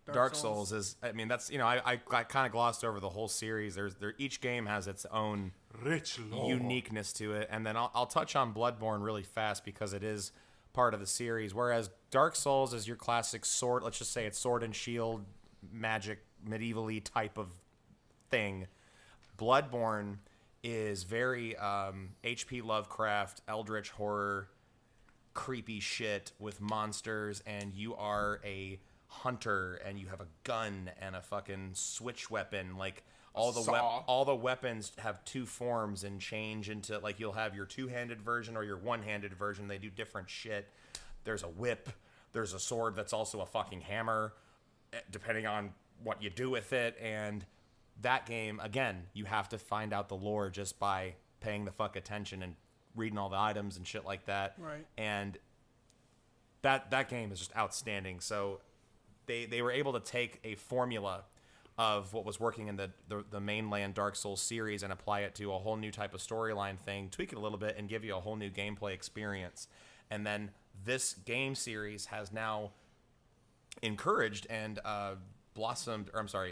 Dark Souls. Is I mean that's I kind of glossed over the whole series. Each game has its own rich lore. Uniqueness to it, and then I'll touch on Bloodborne really fast because it is part of the series, whereas Dark Souls is your classic sword, let's just say it's sword and shield magic medievally type of thing. Bloodborne is very H.P. Lovecraft, eldritch horror, creepy shit with monsters, and you are a hunter and you have a gun and a fucking switch weapon. Like all the weapons have two forms and change into, like, you'll have your two-handed version or your one-handed version. They do different shit. There's a whip. There's a sword that's also a fucking hammer, depending on what you do with it. And that game, again, you have to find out the lore just by paying the fuck attention and reading all the items and shit like that. Right. And that game is just outstanding. So they were able to take a formula of what was working in the mainland Dark Souls series and apply it to a whole new type of storyline thing, tweak it a little bit, and give you a whole new gameplay experience. And then this game series has now encouraged and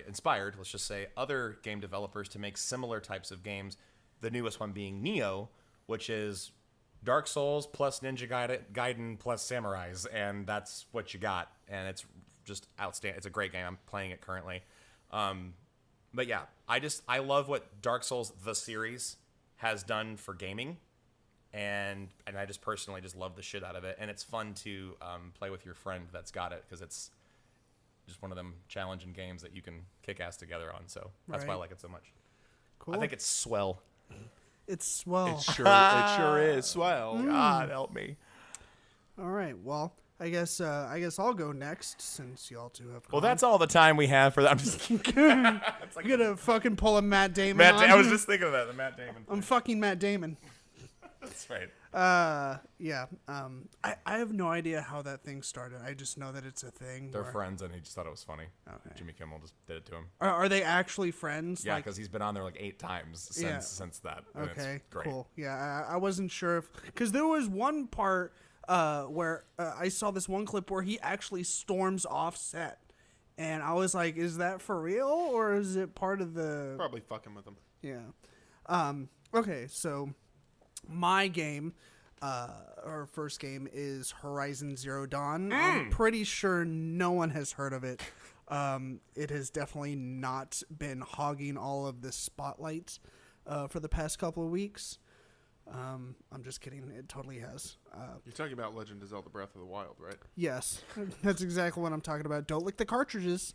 inspired, let's just say, other game developers to make similar types of games. The newest one being Nioh, which is Dark Souls plus Ninja Gaiden plus Samurais, and that's what you got. And it's just outstanding. It's a great game. I'm playing it currently. But yeah, I love what Dark Souls the series has done for gaming, and I just personally just love the shit out of it, and it's fun to play with your friend that's got it, because it's just one of them challenging games that you can kick ass together on. So that's why I like it so much. Cool. I think it's swell. It's swell. It sure is swell. God help me. All right. Well, I guess I'll go next since y'all two have. Well, that's all the time we have for that. I'm just kidding. I'm gonna fucking pull a Matt Damon. I was just thinking of that. The Matt Damon thing. I'm fucking Matt Damon. That's right. Yeah. I have no idea how that thing started. I just know that it's a thing. They're friends, and he just thought it was funny. Okay. Jimmy Kimmel just did it to him. Are they actually friends? Yeah, because he's been on there like 8 times since that. And Okay. it's great. Cool. Yeah. I wasn't sure if, because there was one part where I saw this one clip where he actually storms off set, and I was like, is that for real or is it part of the? Probably fucking with them. Yeah. Okay. So my game our first game is Horizon Zero Dawn. I'm pretty sure no one has heard of it. It has definitely not been hogging all of the spotlight for the past couple of weeks. I'm just kidding. It totally has. You're talking about Legend of Zelda Breath of the Wild, right? Yes, that's exactly what I'm talking about. Don't lick the cartridges.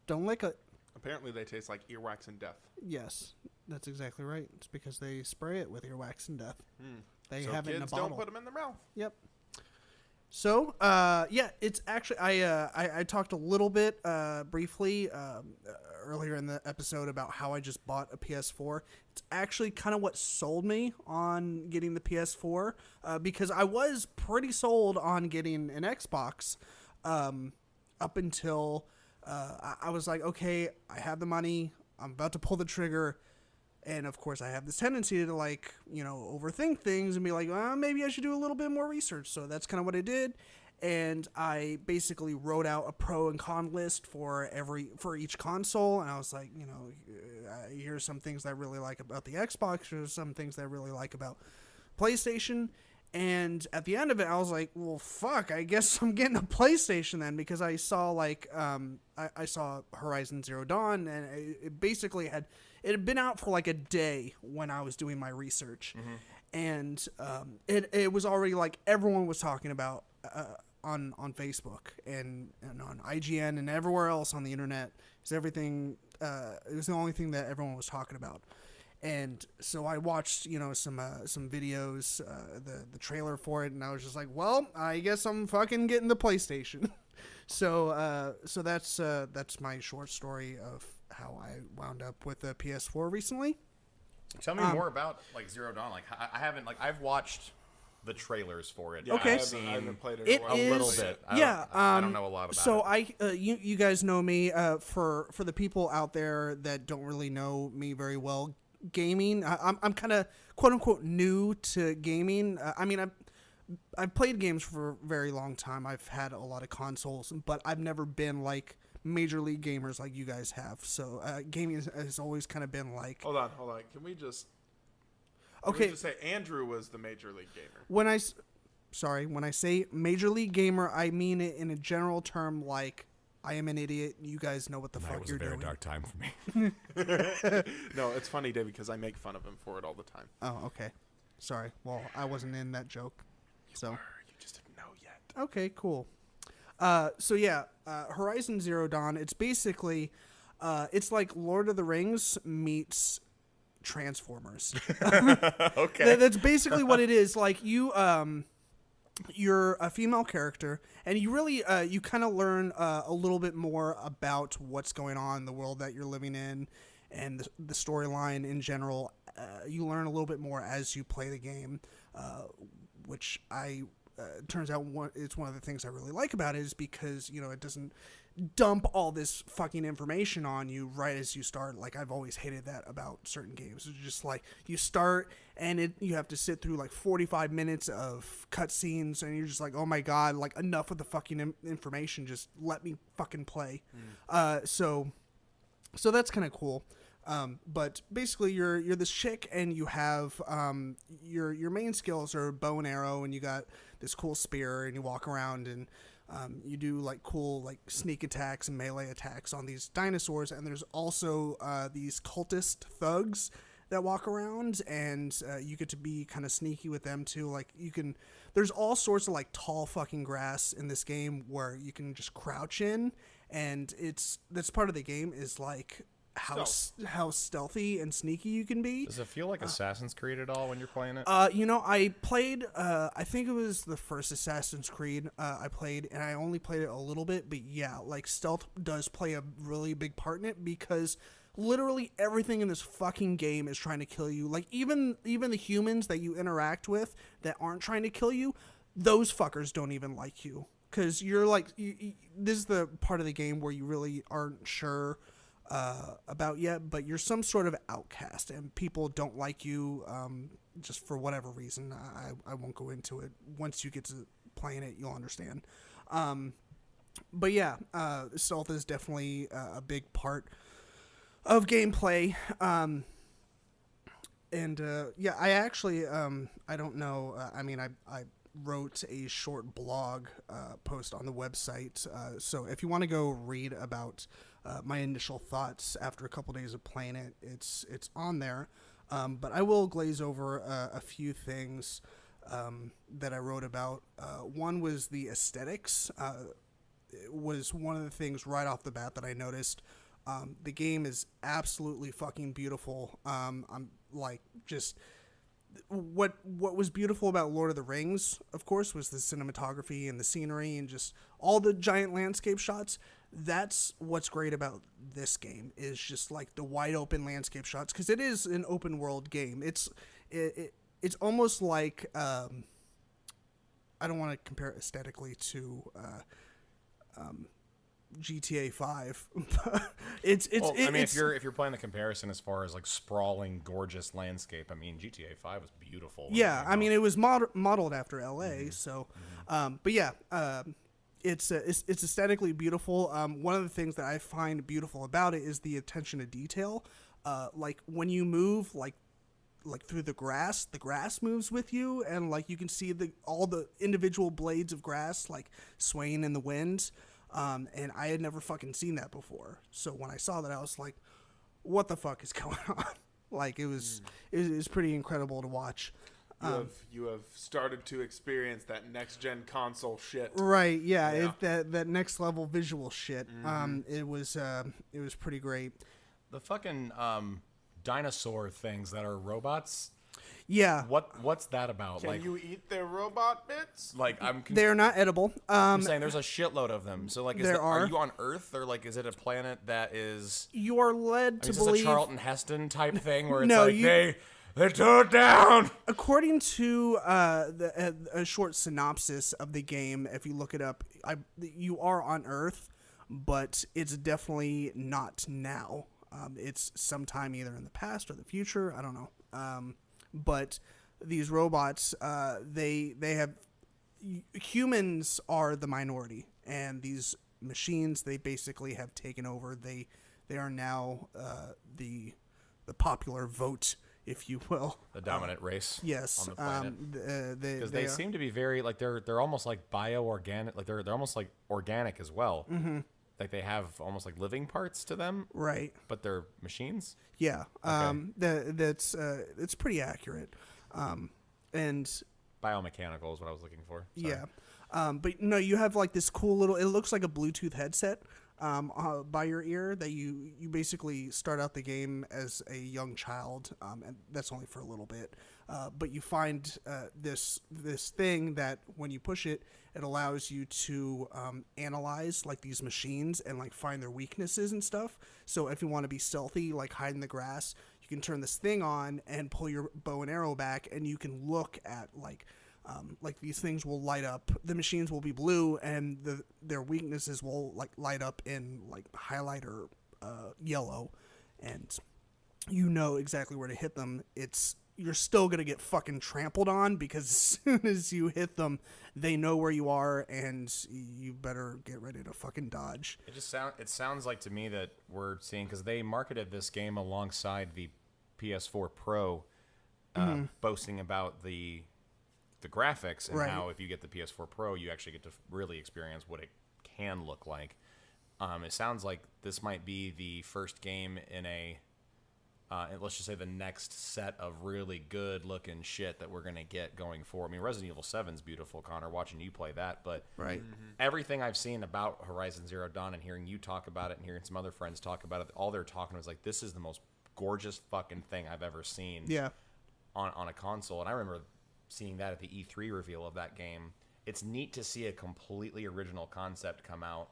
Don't lick it. Apparently they taste like earwax and death. Yes, that's exactly right. It's because they spray it with earwax and death. They So have it in a kids bottle. don't put them in their mouth. Yep. So, yeah, it's actually I talked a little bit briefly earlier in the episode about how I just bought a PS4. It's actually kind of what sold me on getting the PS4 because I was pretty sold on getting an Xbox up until I was like, okay, I have the money. I'm about to pull the trigger. And of course, I have this tendency to overthink things and be like, maybe I should do a little bit more research. So that's kind of what I did. And I basically wrote out a pro and con list for each console. And I was like, here's some things that I really like about the Xbox. Here's some things that I really like about PlayStation. And at the end of it, I was like, well, fuck, I guess I'm getting a PlayStation then, because I saw I saw Horizon Zero Dawn, and it basically had been out for like a day when I was doing my research. And it was already like everyone was talking about on Facebook and on IGN and everywhere else on the internet. Everything. It was the only thing that everyone was talking about. And so I watched, some videos, the trailer for it, and I was just like, well, I guess I'm fucking getting the PlayStation. So that's my short story of how I wound up with the PS4 recently. Tell me more about like Zero Dawn. Like I haven't I've watched the trailers for it. Yeah, Okay. I haven't played it, It in a while. is- a little bit. I don't know a lot about so it. You guys know me. For the people out there that don't really know me very well, gaming. I'm kind of quote unquote new to gaming. I've played games for a very long time. I've had a lot of consoles, but I've never been like major league gamers like you guys have. So gaming has always kind of been like. Hold on. Can we just say Andrew was the major league gamer? When I say major league gamer, I mean it in a general term. Like, I am an idiot. You guys know what the fuck you're doing. It was a very dark time for me. No, it's funny, David, because I make fun of him for it all the time. Oh, okay. Sorry. Well, I wasn't in that joke. So. You just didn't know yet. Okay, cool. Horizon Zero Dawn. It's basically, it's like Lord of the Rings meets Transformers. Okay. That's basically what it is. Like you're a female character, and you really you kind of learn a little bit more about what's going on in the world that you're living in, and the storyline in general. You learn a little bit more as you play the game, which turns out it's one of the things I really like about it, is because it doesn't dump all this fucking information on you right as you start. Like, I've always hated that about certain games. It's just like you start and you have to sit through like 45 minutes of cutscenes, and you're just like, oh my god, like enough with the fucking information. Just let me fucking play. So that's kind of cool. But basically you're this chick, and you have your main skills are bow and arrow, and you got this cool spear, and you walk around and you do like cool like sneak attacks and melee attacks on these dinosaurs. And there's also these cultist thugs that walk around, and you get to be kind of sneaky with them too. Like, there's all sorts of like tall fucking grass in this game where you can just crouch in, and that's part of the game, is like how stealthy and sneaky you can be. Does it feel like Assassin's Creed at all when you're playing it? I played, I think it was the first Assassin's Creed I played, and I only played it a little bit, but yeah, like stealth does play a really big part in it, because literally everything in this fucking game is trying to kill you. Like, even the humans that you interact with that aren't trying to kill you, those fuckers don't even like you. Because you're like, this is the part of the game where you really aren't sure about yet, but you're some sort of outcast, and people don't like you just for whatever reason. I won't go into it. Once you get to playing it, you'll understand. But yeah, stealth is definitely a big part of gameplay. And yeah, I actually I don't know. I mean, I wrote a short blog post on the website. So if you want to go read about my initial thoughts after a couple days of playing it, it's on there. But I will glaze over a few things that I wrote about. One was the aesthetics. It was one of the things right off the bat that I noticed. The game is absolutely fucking beautiful. I'm like just what was beautiful about Lord of the Rings, of course, was the cinematography and the scenery and just all the giant landscape shots. That's what's great about this game is just like the wide open landscape shots because it is an open world game. It's almost like I don't want to compare it aesthetically to GTA 5. I mean, if you're playing the comparison as far as like sprawling, gorgeous landscape, I mean, GTA 5 was beautiful. Yeah, I mean, it was modeled after LA, so, but yeah, it's aesthetically beautiful. One of the things that I find beautiful about it is the attention to detail. Like when you move, like through the grass moves with you, and like you can see all the individual blades of grass like swaying in the wind. And I had never fucking seen that before. So when I saw that, I was like, what the fuck is going on? Like it was pretty incredible to watch. You have started to experience that next gen console shit. Right. Yeah. That next level visual shit. It was pretty great. The fucking, dinosaur things that are robots. Yeah. What's that about? Can you eat their robot bits? Like they're not edible. I'm saying there's a shitload of them. So like, are you on Earth or like, is it a planet that is? You are led to believe is this a Charlton Heston type thing where it's No, like they tore it down? According to a short synopsis of the game, if you look it up, you are on Earth, but it's definitely not now. It's sometime either in the past or the future. I don't know. But these robots, they have humans are the minority, and these machines they basically have taken over. They are now the popular vote, if you will. The dominant race. Yes. On the planet. Because they seem to be very like they're almost like bioorganic. Like they're almost like organic as well. Mm-hmm. Like they have almost like living parts to them, right? But they're machines. Yeah, okay. That's it's pretty accurate, and biomechanical is what I was looking for. Sorry. Yeah, but no, you have like this cool little. It looks like a Bluetooth headset by your ear that you basically start out the game as a young child, and that's only for a little bit. But you find this thing that when you push it, it allows you to analyze like these machines and like find their weaknesses and stuff. So if you want to be stealthy, like hide in the grass, you can turn this thing on and pull your bow and arrow back, and you can look at like these things will light up. The machines will be blue, and their weaknesses will like light up in like highlighter yellow, and you know exactly where to hit them. You're still going to get fucking trampled on because as soon as you hit them, they know where you are and you better get ready to fucking dodge. It sounds like to me that we're seeing, because they marketed this game alongside the PS4 Pro, boasting about the graphics and how if you get the PS4 Pro, you actually get to really experience what it can look like. It sounds like this might be the first game in let's just say the next set of really good looking shit that we're going to get going forward. I mean, Resident Evil 7's beautiful, Connor, watching you play that, but everything I've seen about Horizon Zero Dawn and hearing you talk about it and hearing some other friends talk about it, all they're talking about is like, this is the most gorgeous fucking thing I've ever seen on a console. And I remember seeing that at the E3 reveal of that game. It's neat to see a completely original concept come out.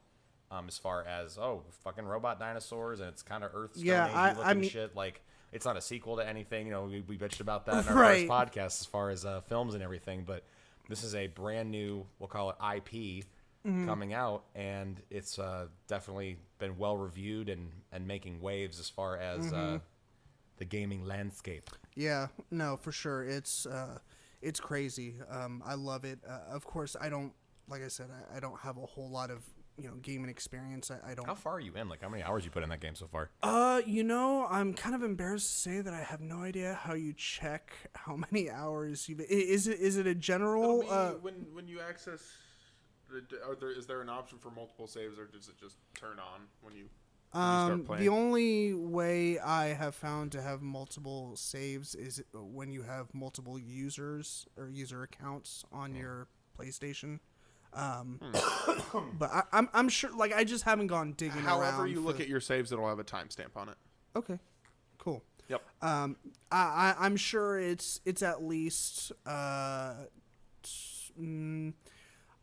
As far as fucking robot dinosaurs, and it's kind of Earth Stone Age looking shit. Like it's not a sequel to anything. You know, we bitched about that in our first podcast as far as films and everything. But this is a brand new, we'll call it IP, coming out, and it's definitely been well reviewed and making waves as far as the gaming landscape. Yeah, no, for sure. It's crazy. I love it. Of course, like I said, I don't have a whole lot of gaming experience. I don't. How far are you in? Like, how many hours you put in that game so far? I'm kind of embarrassed to say that I have no idea how you check how many hours you've. Is it a general? When you access, is there an option for multiple saves, or does it just turn on when you start playing? The only way I have found to have multiple saves is when you have multiple users or user accounts on your PlayStation. But I'm sure, like, I just haven't gone digging around. However you look at your saves, it'll have a timestamp on it. Okay, cool. Yep. I'm sure it's at least I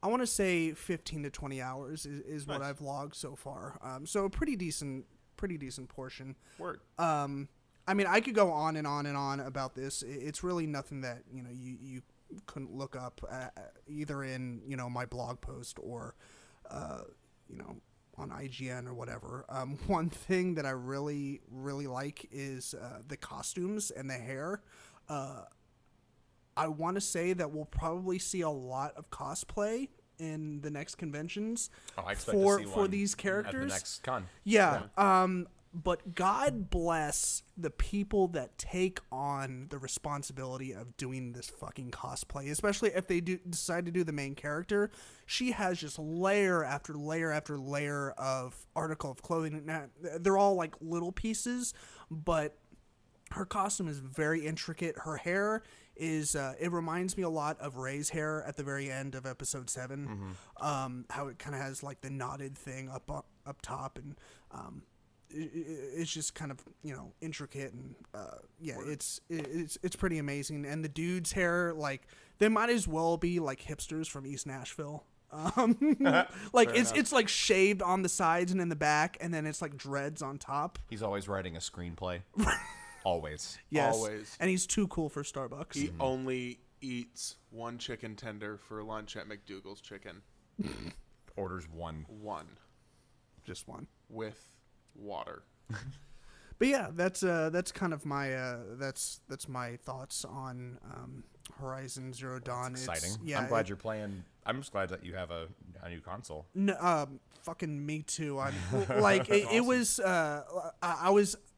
want to say 15 to 20 hours is what Nice. I've logged so far. So a pretty decent portion. Word. I mean, I could go on and on and on about this. It's really nothing that you couldn't look up either in my blog post or on IGN or whatever. One thing that I really like is the costumes and the hair. I want to say that we'll probably see a lot of cosplay in the next conventions I expect to see for one these characters. at the next con. Yeah. But God bless the people that take on the responsibility of doing this fucking cosplay, especially if they decide to do the main character. She has just layer after layer after layer of article of clothing. Now, they're all like little pieces, but her costume is very intricate. Her hair is it reminds me a lot of Rey's hair at the very end of episode 7. How it kind of has like the knotted thing up top, and it's just kind of intricate, and it's pretty amazing. And the dude's hair, like, they might as well be like hipsters from East Nashville. Like it's like shaved on the sides and in the back, and then it's like dreads on top. He's always writing a screenplay. Always. Yes. Always. And he's too cool for Starbucks. He only eats one chicken tender for lunch at McDougal's Chicken. Orders one. Just one. With water. But yeah, that's kind of my that's my thoughts on Horizon Zero Dawn. It's exciting. Yeah, I'm glad you're playing. I'm just glad that you have a new console. No, fucking me too. I'm like it was.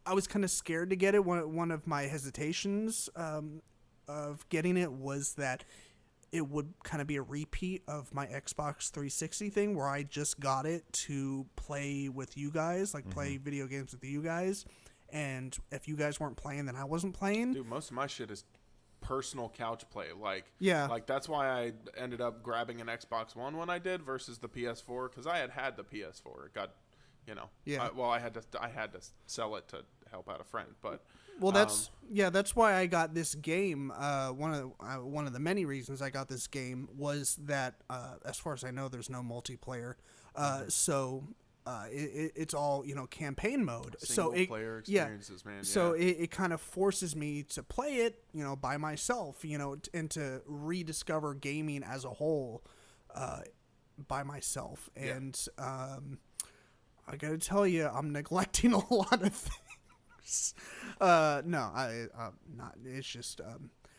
I was kind of scared to get it. One of my hesitations of getting it was that it would kind of be a repeat of my Xbox 360 thing, where I just got it to play with you guys, like play video games with you guys. And if you guys weren't playing, then I wasn't playing. Dude, most of my shit is personal couch play. Like, yeah, like that's why I ended up grabbing an Xbox One when I did versus the PS4, because I had the PS4. It got, yeah. I had to sell it to help out a friend, but. Well, that's why I got this game. One of the many reasons I got this game was that, as far as I know, there's no multiplayer. So it's all campaign mode. Single player experiences, man. So it kind of forces me to play it, by myself, and to rediscover gaming as a whole, by myself. And I got to tell you, I'm neglecting a lot of things. No, I'm not. It's just,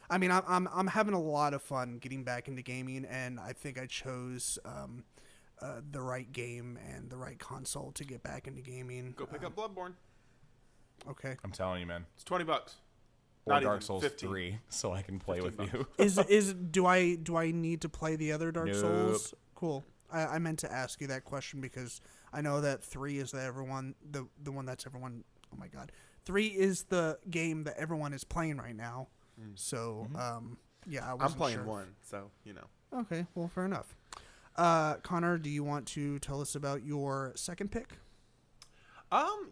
I mean, I'm having a lot of fun getting back into gaming, and I think I chose the right game and the right console to get back into gaming. Go pick up Bloodborne. Okay. I'm telling you, man. It's $20. Or Not Dark even, Souls 15. 3, so I can play with $15. you. Do I need to play the other Dark Nope. Souls? Cool. I meant to ask you that question because I know that 3 is the one that's everyone. Oh my God. 3 is the game that everyone is playing right now. So, yeah, I'm playing sure. 1, so Okay, well, fair enough. Connor, do you want to tell us about your second pick?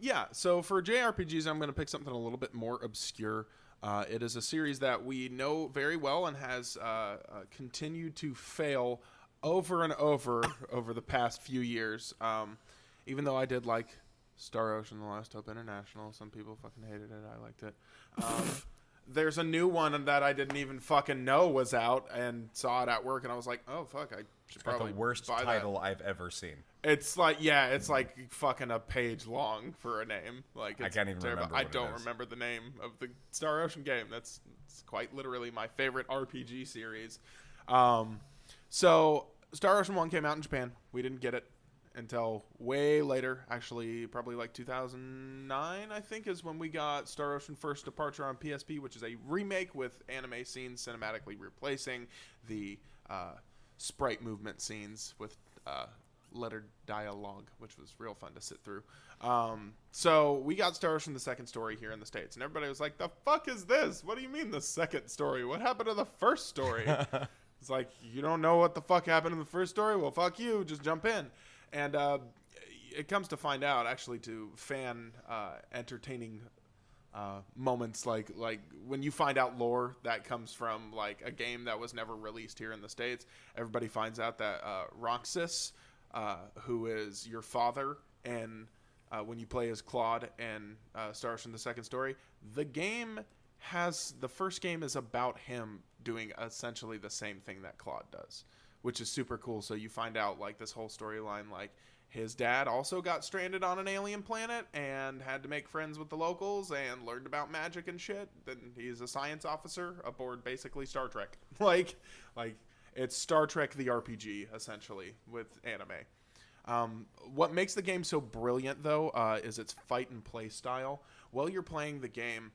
Yeah. So for JRPGs, I'm going to pick something a little bit more obscure. It is a series that we know very well and has continued to fail over and over the past few years. Even though I did like Star Ocean: The Last Hope International, some people fucking hated it. I liked it. There's a new one that I didn't even fucking know was out, and saw it at work, and I was like, oh fuck, I should probably the worst buy title that. I've ever seen. It's like, yeah, it's like fucking a page long for a name. Like, it's I can't even terrible. remember I what it don't is. remember the name of the Star Ocean game. It's quite literally my favorite RPG series. So Star Ocean 1 came out in Japan. We didn't get it. until way later. Actually, probably like 2009, I think, is when we got Star Ocean First Departure on PSP, which is a remake with anime scenes cinematically replacing the sprite movement scenes with lettered dialogue, which was real fun to sit through. So we got Star Ocean the second story here in the States, and everybody was like, the fuck is this? What do you mean the second story? What happened to the first story? It's like, you don't know what the fuck happened in the first story? Well, fuck you. Just jump in. And it comes to find out, actually, to fan entertaining moments like when you find out lore that comes from like a game that was never released here in the States. Everybody finds out that Roxas, who is your father, and when you play as Claude and Star Ocean the second story, the first game is about him doing essentially the same thing that Claude does, which is super cool. So you find out like this whole storyline, like his dad also got stranded on an alien planet and had to make friends with the locals and learned about magic and shit. Then he's a science officer aboard basically Star Trek. like it's Star Trek the RPG essentially with anime. What makes the game so brilliant though is its fight and play style. While you're playing the game,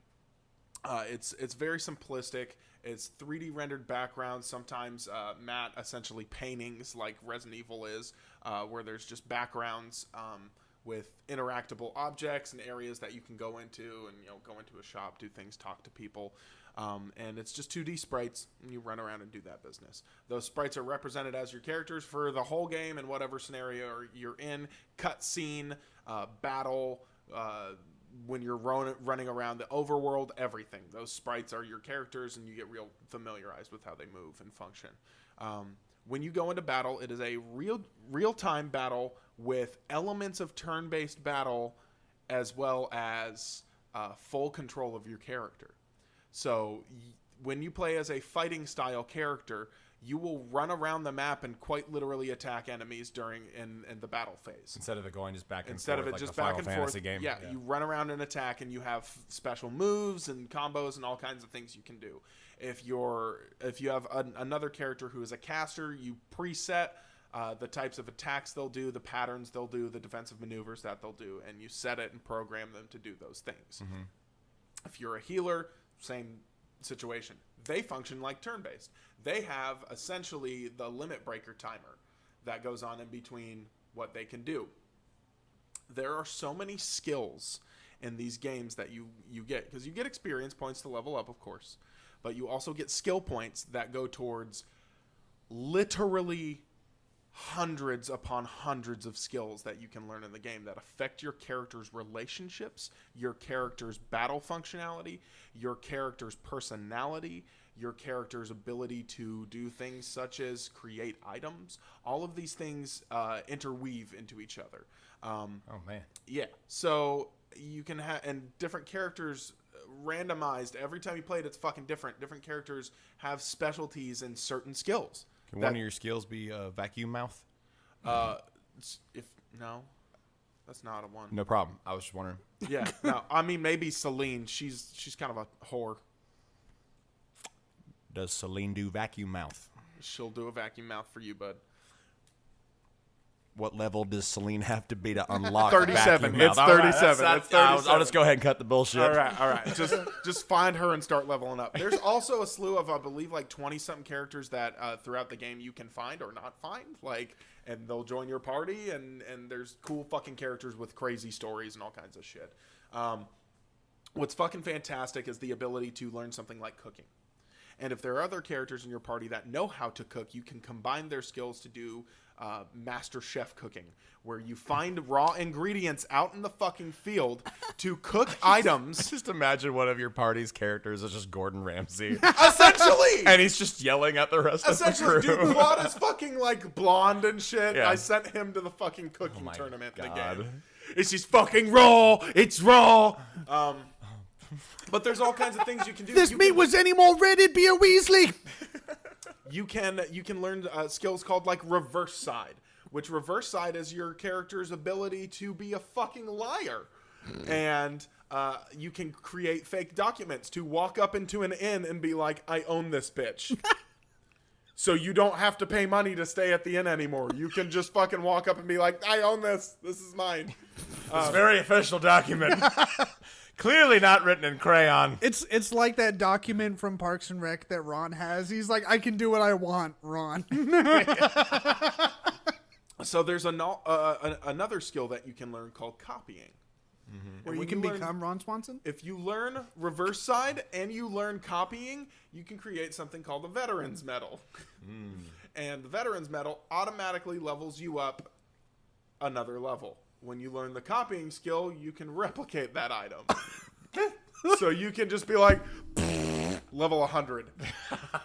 it's very simplistic. It's 3D rendered backgrounds, sometimes matte, essentially paintings like Resident Evil is, where there's just backgrounds with interactable objects and areas that you can go into and go into a shop, do things, talk to people. And it's just 2D sprites, and you run around and do that business. Those sprites are represented as your characters for the whole game and whatever scenario you're in. Cutscene, battle, when you're running around the overworld, everything. Those sprites are your characters, and you get real familiarized with how they move and function. When you go into battle, it is a real-time battle with elements of turn-based battle as well as full control of your character. So when you play as a fighting-style character, you will run around the map and quite literally attack enemies in the battle phase. Instead of it going just back and Instead forth of it like just the back Final and Fantasy forth. game. Yeah, you run around and attack, and you have special moves and combos and all kinds of things you can do. If you have another character who is a caster, you preset the types of attacks they'll do, the patterns they'll do, the defensive maneuvers that they'll do, and you set it and program them to do those things. Mm-hmm. If you're a healer, same situation. They function like turn-based. They have essentially the limit breaker timer that goes on in between what they can do. There are so many skills in these games that you get, because you get experience points to level up, of course, but you also get skill points that go towards literally hundreds upon hundreds of skills that you can learn in the game that affect your character's relationships, your character's battle functionality, your character's personality, your character's ability to do things such as create items. All of these things interweave into each other. Oh, man. Yeah. So you can have, and different characters randomized. Every time you play it, it's fucking different. Different characters have specialties in certain skills. Can one of your skills be vacuum mouth? If no, that's not a one. No problem. I was just wondering. Yeah, no. I mean, maybe Celine. She's kind of a whore. Does Celine do vacuum mouth? She'll do a vacuum mouth for you, bud. What level does Celine have to be to unlock 37. vacuum It's mouth? All right, 37. It's 37. I'll just go ahead and cut the bullshit. All right. Just find her and start leveling up. There's also a slew of, I believe, like 20-something characters that throughout the game you can find or not find. And they'll join your party, and there's cool fucking characters with crazy stories and all kinds of shit. What's fucking fantastic is the ability to learn something like cooking. And if there are other characters in your party that know how to cook, you can combine their skills to do master chef cooking, where you find raw ingredients out in the fucking field to cook items. Just imagine one of your party's characters is just Gordon Ramsay. Essentially! And he's just yelling at the rest of the crew. Dude, Claude is fucking like blonde and shit. Yeah. I sent him to the fucking cooking tournament in the God. game. It's just fucking raw. It's raw. But there's all kinds of things you can do. This meat was any more red, it'd be a Weasley. You can learn skills called like reverse side, which reverse side is your character's ability to be a fucking liar. And you can create fake documents to walk up into an inn and be like, I own this bitch. So you don't have to pay money to stay at the inn anymore. You can just fucking walk up and be like, I own this. This is mine. It's a very official document. Clearly not written in crayon. It's like that document from Parks and Rec that Ron has. He's like, I can do what I want, Ron. So there's another skill that you can learn called copying. Where you can become Ron Swanson? If you learn reverse side and you learn copying, you can create something called the Veterans Medal. And the Veterans Medal automatically levels you up another level. When you learn the copying skill, you can replicate that item. So you can just be like, level 100.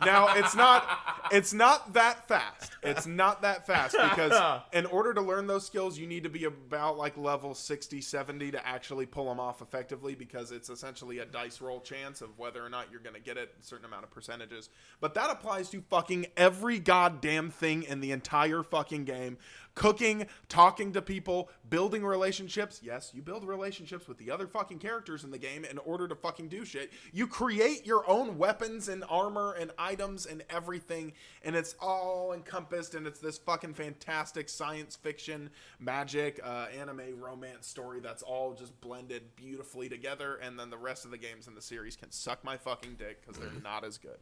Now, it's not that fast. It's not that fast because in order to learn those skills, you need to be about like level 60, 70 to actually pull them off effectively, because it's essentially a dice roll chance of whether or not you're going to get it, a certain amount of percentages. But that applies to fucking every goddamn thing in the entire fucking game. Cooking, talking to people, building relationships. Yes, you build relationships with the other fucking characters in the game in order to fucking do shit. You create your own weapons and armor and items and everything, and it's all encompassed, and it's this fucking fantastic science fiction, magic, anime, romance story that's all just blended beautifully together, and then the rest of the games in the series can suck my fucking dick because they're not as good.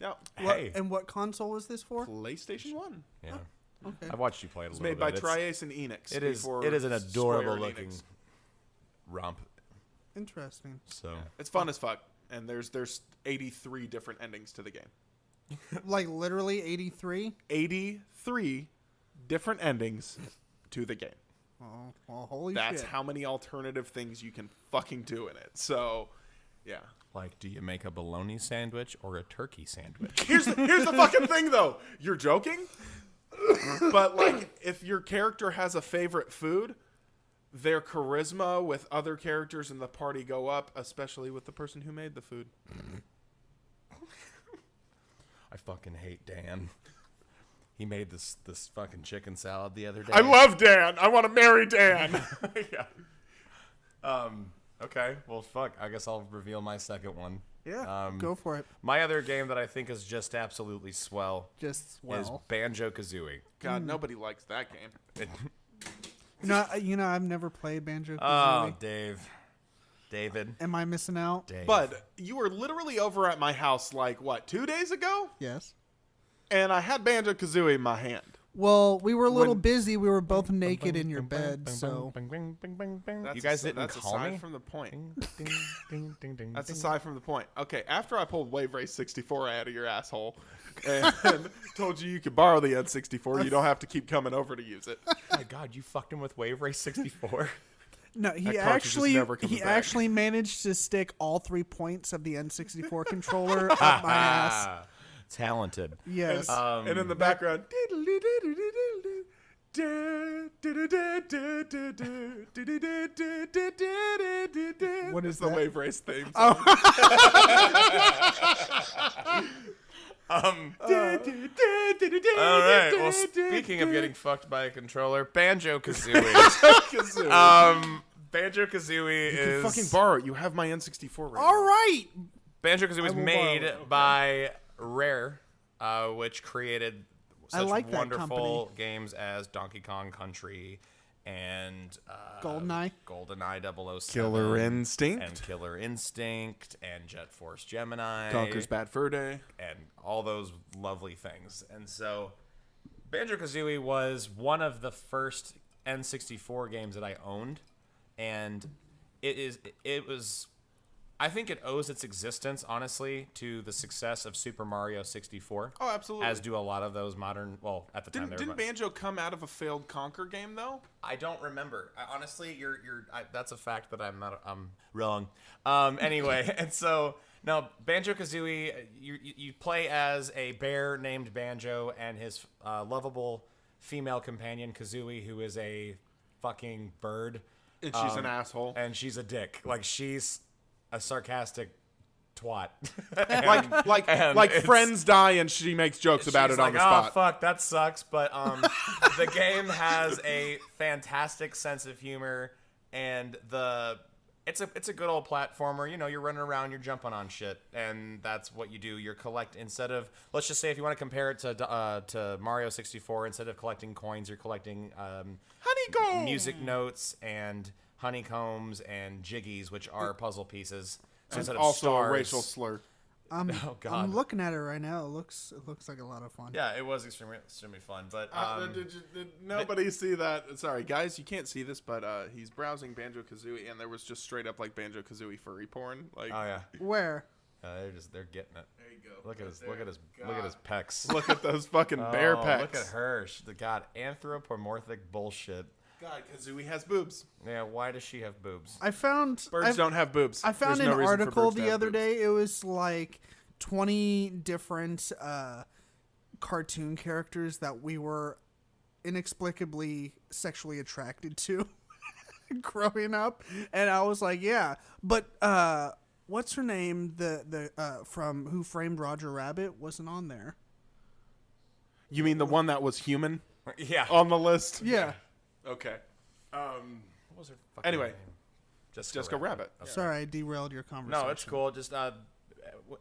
Yeah. Hey. What console is this for? PlayStation 1. Yeah. Okay. I've watched you play it a It's little made by bit. Tri-Ace and Enix. It is before an adorable Square looking Enix. romp. Interesting. So It's fun as fuck, and there's 83 different endings to the game. Like literally 83? 83 different endings to the game. Oh, well, holy That's shit. how many alternative things you can fucking do in it. So, yeah. like, do you make a bologna sandwich or a turkey sandwich? Here's the fucking thing, though. You're joking? But, like, if your character has a favorite food, their charisma with other characters in the party go up, especially with the person who made the food. I fucking hate Dan. He made this fucking chicken salad the other day. I love Dan. I want to marry Dan. Yeah. Okay. Well, fuck. I guess I'll reveal my second one. Yeah, go for it. My other game that I think is just absolutely swell Just is swell. Banjo-Kazooie. God, nobody likes that game. You know, I've never played Banjo-Kazooie. Oh, David. Am I missing out? Dave. Bud, you were literally over at my house, like, what, 2 days ago? Yes. And I had Banjo-Kazooie in my hand. Well, we were a little busy. We were both naked in your bed, so. You guys didn't call aside me? from the point. Ding, ding, ding, ding, That's ding. aside from the point. Okay, after I pulled Wave Race 64 out of your asshole and told you could borrow the N64, you don't have to keep coming over to use it. Oh my God, you fucked him with Wave Race 64? No, he That cartridge is never coming back. actually managed to stick all 3 points of the N64 controller up my ass. Talented. Yes. And in the background, What is the that? Wave Race theme. All right. Well, speaking of getting fucked by a controller, Banjo-Kazooie. Banjo-Kazooie You is can fucking borrow it. You have my N64 right All now. right. Banjo-Kazooie I was will made borrow it. by Rare, which created I such like that wonderful games as Donkey Kong Country and GoldenEye. GoldenEye 007. Killer Instinct. And Killer Instinct and Jet Force Gemini. Conker's Bad Fur Day. And all those lovely things. And so Banjo-Kazooie was one of the first N64 games that I owned. And it was I think it owes its existence, honestly, to the success of Super Mario 64. Oh, absolutely. As do a lot of those modern, well, at the time they were. Didn't Banjo come out of a failed Conker game, though? I don't remember. Honestly, that's a fact that I'm wrong. Anyway, and so now Banjo-Kazooie, you play as a bear named Banjo and his lovable female companion Kazooie, who is a fucking bird. And she's an asshole. And she's a dick. Like, she's a sarcastic twat. like friends die and she makes jokes about it on the spot. Oh, fuck, that sucks. But the game has a fantastic sense of humor, and the it's a good old platformer. You know, you're running around, you're jumping on shit, and that's what you do. You're instead of, let's just say, if you want to compare it to Mario 64, instead of collecting coins, you're collecting Honeycomb! music notes and honeycombs and jiggies, which are puzzle pieces. So And instead of also stars, a racial slur. Oh God! I'm looking at it right now. It looks like a lot of fun. Yeah, it was extremely fun. But Did nobody see that? Sorry, guys, you can't see this, but he's browsing Banjo-Kazooie, and there was just straight up like Banjo-Kazooie furry porn. Like, oh yeah, Where? they're getting it. there you go. Look at his God. look at his pecs. Look at those fucking bear pecs. Look at her. Anthropomorphic bullshit. God, Kazooie has boobs. Yeah, why does she have boobs? I found Birds don't have boobs. I found There's no an reason for article birds to the have other boobs. day. It was like 20 different cartoon characters that we were inexplicably sexually attracted to growing up, and I was like, yeah, but what's her name? The from Who Framed Roger Rabbit wasn't on there. You mean the one that was human Yeah. on the list? Yeah. Okay. What was her fucking Anyway, name? Jessica Rabbit. Okay. Sorry, I derailed your conversation. No, it's cool. Just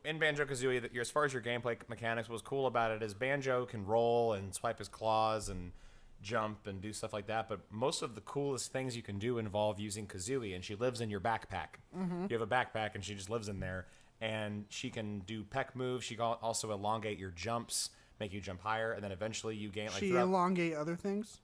in Banjo-Kazooie, as far as your gameplay mechanics, what's cool about it is Banjo can roll and swipe his claws and jump and do stuff like that, but most of the coolest things you can do involve using Kazooie, and she lives in your backpack. Mm-hmm. You have a backpack, and she just lives in there, and she can do peck moves. She can also elongate your jumps, make you jump higher, and then eventually you gain... She elongate other things?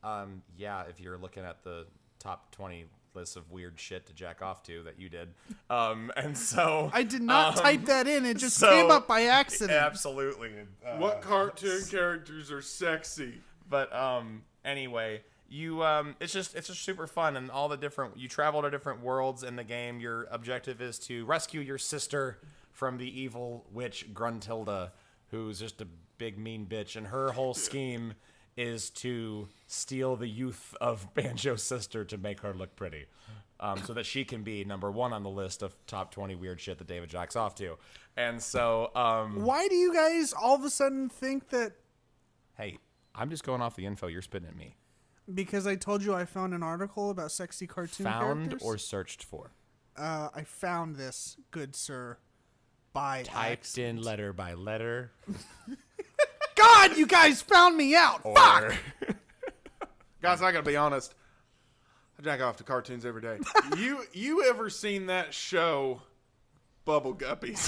Yeah, if you're looking at the top 20 lists of weird shit to jack off to that you did. And so... I did not type that in. It just so- came up by accident. Absolutely. What cartoon characters are sexy? But anyway, you it's just super fun, and all the different, you travel to different worlds in the game. Your objective is to rescue your sister from the evil witch Gruntilda, who's just a big mean bitch, and her whole scheme is to steal the youth of Banjo's sister to make her look pretty, so that she can be number one on the list of top 20 weird shit that David jacks off to. And so Why do you guys all of a sudden think that? hey, I'm just going off the info you're spitting at me. Because I told you I found an article about sexy cartoon Found characters? or searched for? I found this, good sir, by Typed accident. in letter by letter. God, you guys found me out. Fuck. Guys, I gotta be honest. I jack off to cartoons every day. You ever seen that show, Bubble Guppies?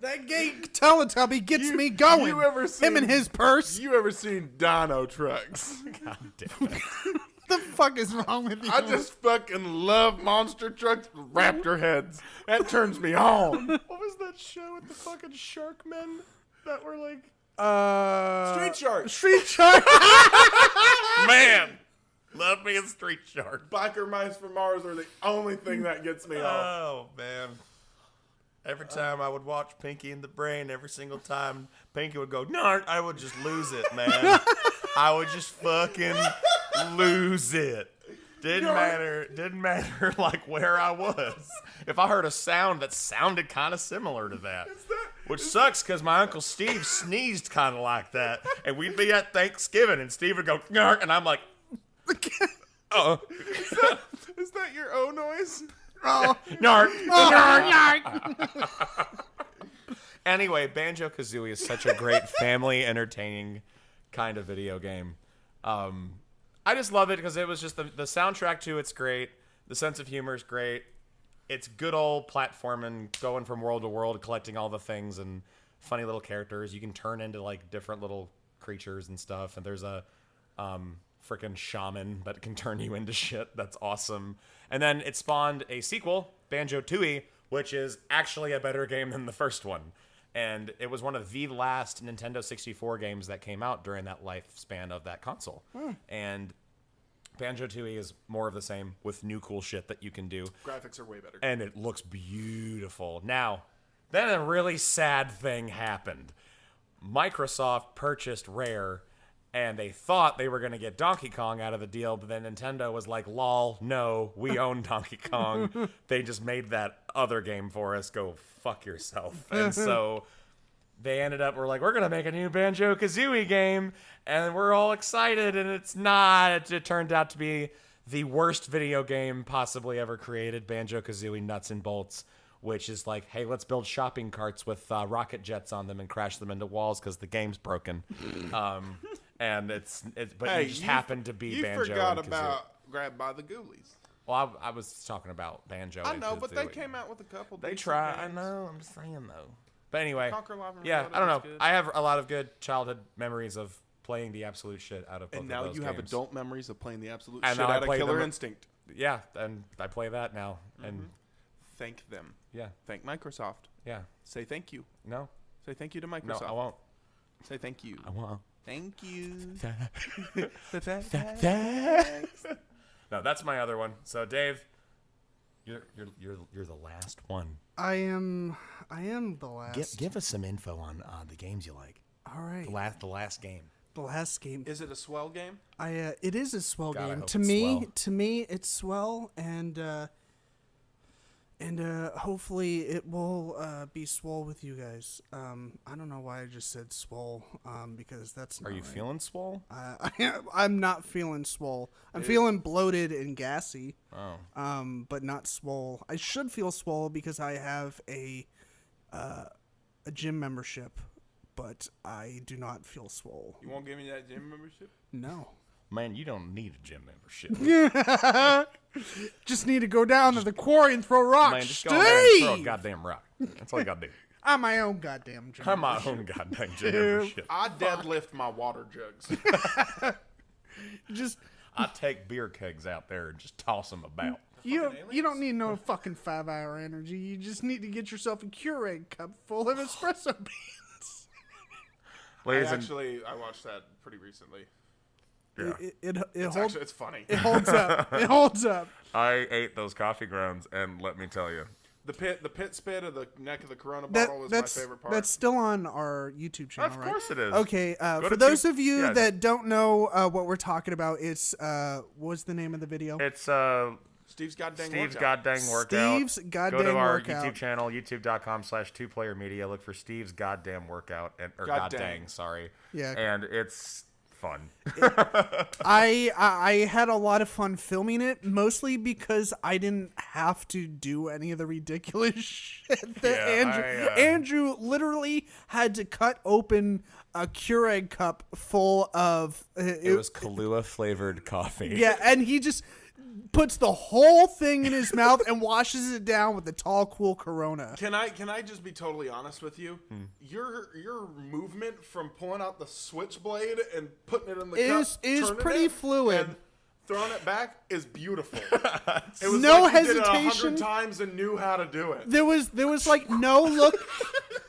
That gay Teletubby gets me going. You ever seen him and his purse? You ever seen Dino Trucks? God damn it. What the fuck is wrong with you? I just fucking love monster trucks with raptor heads. That turns me on. What was that show with the fucking shark men that were like... Street Sharks. Street Shark. Man! Love me a street shark. Biker mice from Mars are the only thing that gets me off. Oh, man. Every time I would watch Pinky and the Brain, every single time Pinky would go, "Nart," I would just lose it, man. I would just fucking lose it. Didn't matter like where I was. If I heard a sound that sounded kind of similar to that. Which sucks because my Uncle Steve sneezed kind of like that. And we'd be at Thanksgiving and Steve would go, "Nart," and I'm like, Is that your O noise? Oh. "Nart." Nart. Anyway, Banjo-Kazooie is such a great family entertaining kind of video game. I just love it because it was just the soundtrack to it's great. The sense of humor is great. It's good old platforming, going from world to world, collecting all the things and funny little characters. You can turn into like different little creatures and stuff. And there's a freaking shaman that can turn you into shit. That's awesome. And then it spawned a sequel, Banjo-Tooie, which is actually a better game than the first one. And it was one of the last Nintendo 64 games that came out during that lifespan of that console. And Banjo-Tooie is more of the same with new cool shit that you can do. Graphics are way better. And it looks beautiful. Now, then a really sad thing happened. Microsoft purchased Rare, and they thought they were going to get Donkey Kong out of the deal, but then Nintendo was like, lol, no, we own Donkey Kong. They just made that other game for us. Go fuck yourself. And so they ended up, we're like, we're going to make a new Banjo-Kazooie game, and we're all excited, and it's not. It turned out to be the worst video game possibly ever created, Banjo-Kazooie Nuts and Bolts, which is like, hey, let's build shopping carts with rocket jets on them and crash them into walls because the game's broken. And but Hey, you just happened to be you Banjo. forgot and Kazooie. about Grabbed by the Ghoulies. Well, I was talking about Banjo. I and know, but they Kazooie. came out with a couple. They decent try. I games. know. I'm just saying though. But anyway, Conquer Lava and yeah, Reloaded I don't know. was good. I have a lot of good childhood memories of playing the absolute shit out of both And of now those you have games. adult memories of playing the absolute And shit now I out of play Killer them- Instinct. Yeah, and I play that now. And Thank them. yeah, Thank Microsoft. yeah. Say thank you. No, Say thank you to no, Microsoft. I won't. Say thank you. I won't. Thank you. No, that's my other one. So Dave, you're the last one. I am the last. Give us some info on the games you like. All right. The last game. The last game. Is it a Swell game? It is a Swell God, I game. hope To it's me, Swell. it's Swell, and hopefully it will be Swole with you guys. I don't know why I just said Swole, because that's not Are you right. feeling swole? I'm not feeling swole. I'm feeling bloated and gassy, Oh. but not swole. I should feel swole because I have a gym membership, but I do not feel swole. You won't give me that gym membership? No. Man, you don't need a gym membership. Just need to go down to the quarry and throw rocks. Man, just go in there and throw a Steve! goddamn rock. That's all you gotta do. I'm my own goddamn gym I'm my membership. own goddamn gym membership. I deadlift my water jugs. Just I take beer kegs out there and just toss them about. you don't need no fucking 5-hour energy. You just need to get yourself a Keurig cup full of espresso beans. I watched that pretty recently. Yeah. It It's holds. actually, it's funny. It holds up. It holds up. I ate those coffee grounds, and let me tell you, The pit spit of the neck of the Corona That, bottle was that's my favorite part. that's still on our YouTube channel, of right? course it is. Okay, Go for to those two- of you yeah. that don't know what we're talking about, it's what's the name of the video? It's Steve's goddamn Steve's workout. goddamn workout. Steve's Go to goddamn our workout. YouTube channel, youtube.com/2playermedia. Look for Steve's goddamn workout, or Goddang. sorry. Yeah. And it's fun. I had a lot of fun filming it, mostly because I didn't have to do any of the ridiculous shit that Yeah, Andrew literally had to cut open a Keurig cup full of It was Kahlua flavored coffee. yeah, and he just puts the whole thing in his mouth and washes it down with the tall, cool Corona. Can I just be totally honest with you? Your movement from pulling out the switchblade and putting it in the cup Is turning pretty it, fluid. and throwing it back is beautiful. It was No like you did it hesitation. 100 times and knew how to do it. There was like no look.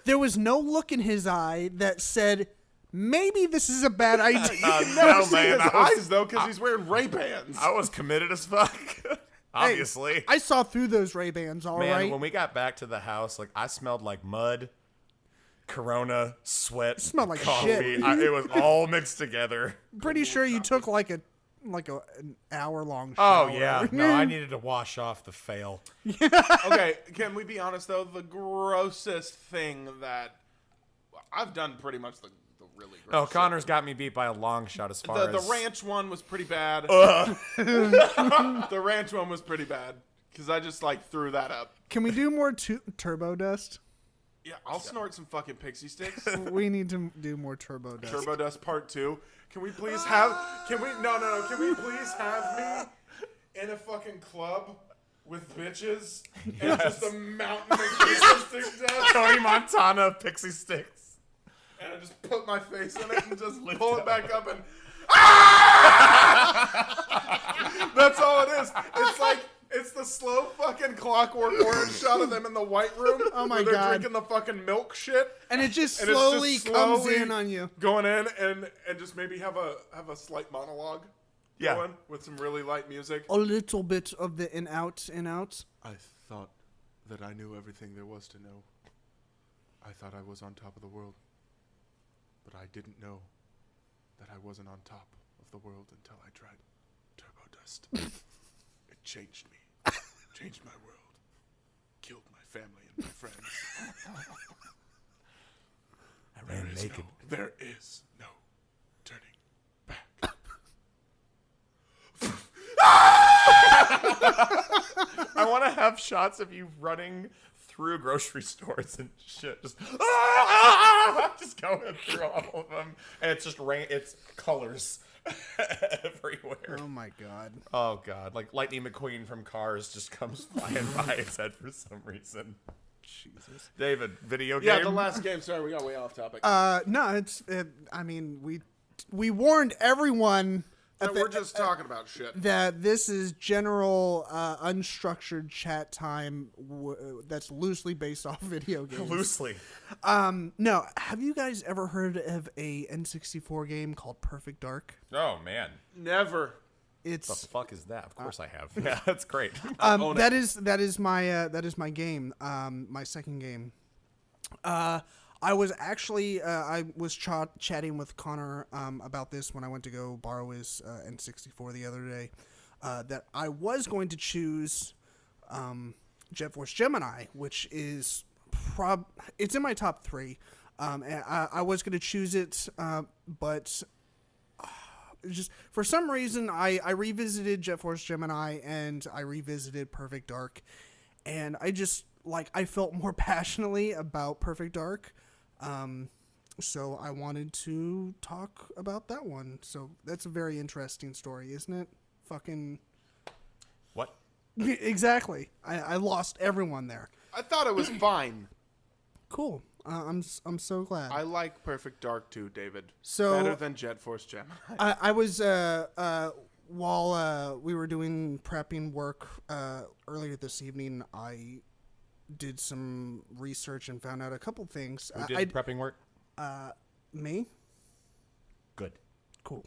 There was no look in his eye that said, maybe this is a bad idea. No, See man. his I was, eyes though, because he's wearing Ray-Bans. I was committed as fuck. Obviously. I saw through those Ray-Bans, all right. Man, when we got back to the house, like I smelled like mud, Corona, sweat, smelled like coffee. shit. It was all mixed together. Pretty sure you took like an hour-long Oh shower. yeah, no, I needed to wash off the fail. Okay, can we be honest though? The grossest thing that I've done pretty much the really gross Oh, shit. Connor's got me beat by a long shot as far The as ranch one was pretty bad. The ranch one was pretty bad because I just like threw that up. Can we do more turbo dust? Yeah, I'll snort some fucking pixie sticks. We need to do more turbo dust. Turbo Dust Part 2. Can we please have? Can we? No. Can we please have me in a fucking club with bitches and just a mountain of pixie sticks down, Tony Montana pixie sticks. and I just put my face in it and just pull it back up and. That's all it is. It's like it's the slow fucking Clockwork Orange shot of them in the White Room. Oh my where they're God. drinking the fucking milk shit. And it just And it's just slowly comes slowly in on you. Going in and just maybe have a slight monologue. Yeah. Going with some really light music. A little bit of the in out. I thought that I knew everything there was to know. I thought I was on top of the world. But I didn't know that I wasn't on top of the world until I tried Turbo Dust. It changed me. Changed my world. Killed my family and my friends. I ran naked. There is no turning back. I want to have shots of you running through grocery stores and shit, just going through all of them, and it's just rain. It's colors everywhere. Oh my god. Oh god, like Lightning McQueen from Cars just comes flying by his head for some reason. Jesus. David, video game. Yeah, the last game. Sorry, we got way off topic. No, I mean, we warned everyone We're just talking about shit. that this is general unstructured chat time that's loosely based off video games. Loosely. No, have you guys ever heard of a N64 game called Perfect Dark? Oh man, Never. the It's fuck is that? Of course I have. Yeah, that's great. that is my game, my second game. I was actually chatting with Connor about this when I went to go borrow his N64 the other day. That I was going to choose Jet Force Gemini, which is it's in my top 3. And I was going to choose it, but just for some reason I revisited Jet Force Gemini and I revisited Perfect Dark, and I just I felt more passionately about Perfect Dark. So I wanted to talk about that one. So that's a very interesting story, isn't it? Fucking What? exactly. I lost everyone there. I thought it was fine. Cool. I'm so glad. I like Perfect Dark too, David. So- better than Jet Force Gemini. I was while we were doing prepping work earlier this evening, I did some research and found out a couple things. Who did prepping work? Me? Good. Cool.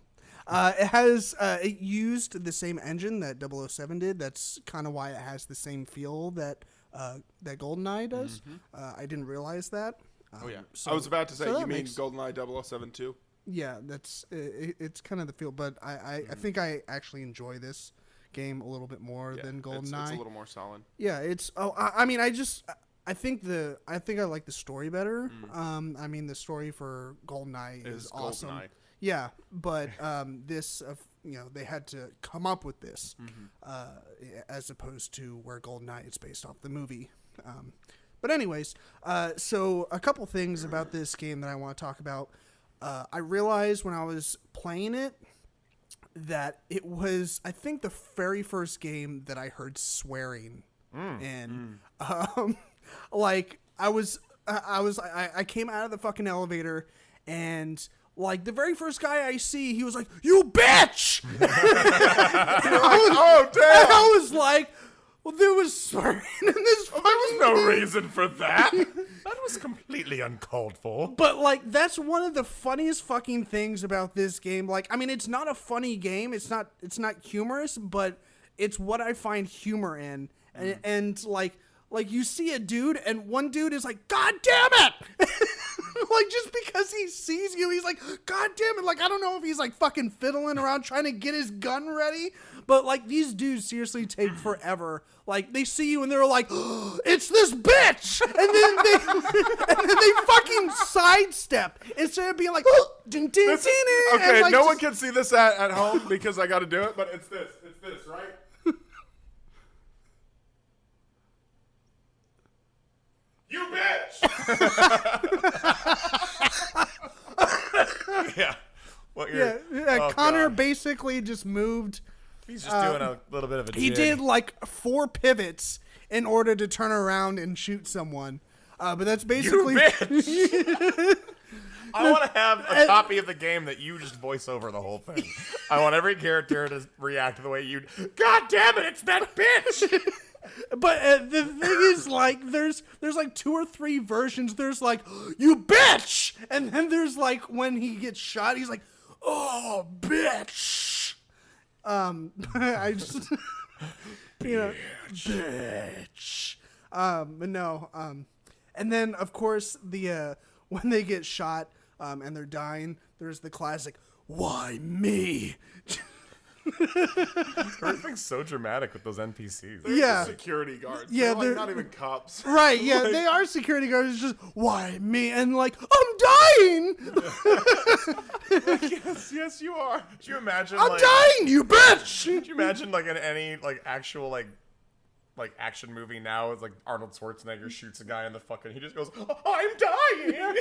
It used the same engine that 007 did. That's kind of why it has the same feel that GoldenEye does. I didn't realize that. Oh yeah. So- I was about to say, so you that mean makes- GoldenEye 007 too? Yeah, that's it's kind of the feel, but I think I actually enjoy this game a little bit more than GoldenEye. It's a little more solid. Yeah, it's. Oh, I mean, I think I like the story better. I mean, the story for GoldenEye is awesome. GoldenEye. Yeah, but this, they had to come up with this, as opposed to where GoldenEye is based off the movie. But anyways, so a couple things about this game that I want to talk about. I realized when I was playing it that it was, I think, the very first game that I heard swearing in. I came out of the fucking elevator and the very first guy I see, he was like, "You bitch!" Oh damn! And I was like, well, there was swearing in this fucking There was no reason for that. That was completely uncalled for. But that's one of the funniest fucking things about this game. I mean, it's not a funny game. It's not humorous, but it's what I find humor in. And you see a dude and one dude is like, "God damn it!" Just because he sees you, he's like, "God damn it!" I don't know if he's fucking fiddling around trying to get his gun ready, but these dudes seriously take forever. They see you and they're like, "Oh, it's this bitch!" And then they fucking sidestep instead of being like, "Oh, ding, ding, ding, ding." Okay, And, no one can see this at home because I got to do it, but it's this. It's this, right? You bitch! Yeah. What Yeah, you're, oh, Connor God. basically just moved. He's just doing a little bit of a He jig. did 4 pivots in order to turn around and shoot someone. But that's basically. You bitch! I want to have a copy of the game that you just voice over the whole thing. I want every character to react the way you. God damn it! It's that bitch! But the thing is, there's 2 or 3 versions. There's "You bitch," and then there's when he gets shot, he's like, "Oh, bitch." I just, bitch. But no. And then of course when they get shot, and they're dying, there's the classic, "Why me?" Everything's so dramatic with those NPCs. They're Yeah. security guards. Yeah, they're they're- like not even cops. Right, yeah, Like- they are security guards. It's just, why me? And like, I'm dying! Yes, you are. Could you imagine? I'm like, dying, you bitch! Could you imagine like in any like actual like action movie now, it's like Arnold Schwarzenegger shoots a guy in the fucking. He just goes, "I'm dying."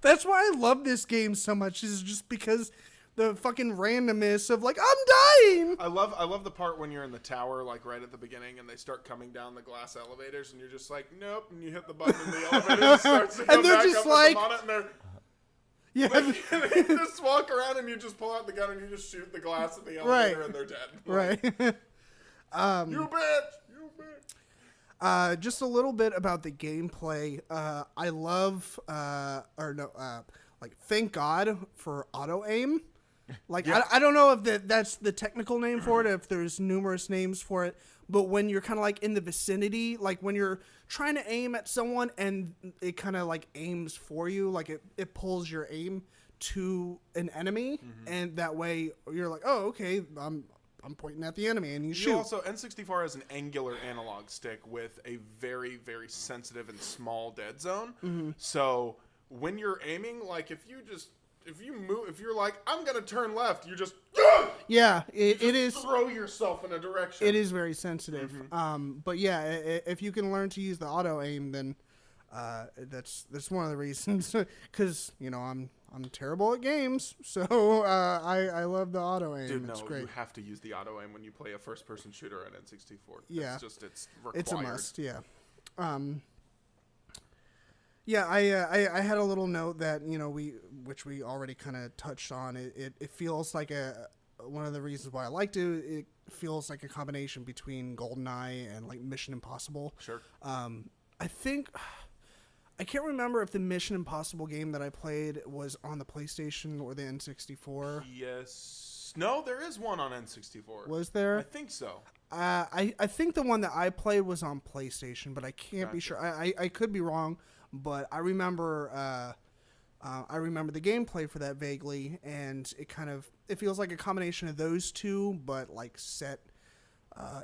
That's why I love this game so much, is just because the fucking randomness of like, I'm dying! I love the part when you're in the tower, like right at the beginning, and they start coming down the glass elevators, and you're just like, nope, and you hit the button, and the elevator starts to come And they're back just up like- with them on it, and they're Yeah, like, they just walk around, and you just pull out the gun, and you just shoot the glass in the elevator, Right. and they're dead. Like, right. You bitch! You bitch! Just a little bit about the gameplay. I love, like, thank God for auto aim. Like, I don't know if that's the technical name for it, if there's numerous names for it, but when you're kind of like in the vicinity, like when you're trying to aim at someone and it kind of like aims for you, like it pulls your aim to an enemy, and that way you're like, oh, okay, I'm pointing at the enemy, and you shoot. You also, N64 has an angular analog stick with a very, very sensitive and small dead zone. So when you're aiming, like if you're like, I'm gonna turn left, you just Yeah, it is. throw yourself in a direction. It is very sensitive. But yeah, if you can learn to use the auto aim, then that's one of the reasons. Because I'm terrible at games, so I love the auto aim. Dude, It's no, great. you have to use the auto aim when you play a first-person shooter on N64. Yeah. It's required. It's a must. Yeah. Yeah, I had a little note that which we already kind of touched on. It feels like one of the reasons why I liked it. It feels like a combination between GoldenEye and like Mission Impossible. Sure. I think I can't remember if the Mission Impossible game that I played was on the PlayStation or the N64. Yes. No, there is one on N64. Was there? I think so. I think the one that I played was on PlayStation, but I can't be sure. I could be wrong, but I remember the gameplay for that vaguely, and it feels like a combination of those two, but like set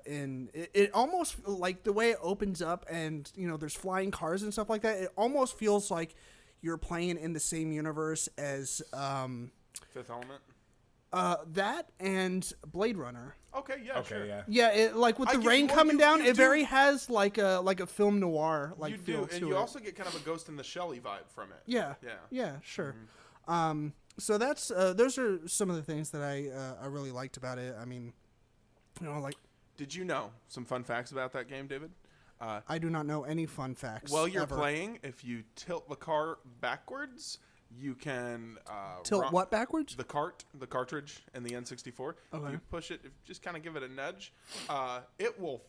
in it almost like the way it opens up, and there's flying cars and stuff like that. It almost feels like you're playing in the same universe as Fifth Element. that and Blade Runner. Okay, yeah, sure. yeah. Yeah, it, like with the rain coming down, it very has like a film noir like You feel do, and to you it. also get kind of a Ghost in the Shelley vibe from it. Yeah. Yeah. Yeah, sure. So that's those are some of the things that I really liked about it. I mean, like Did you know some fun facts about that game, David? I do not know any fun facts. While you're ever. playing, if you tilt the car backwards, you can Tilt what backwards? The cartridge in the N64. Okay. If you push it, just kind of give it a nudge. It will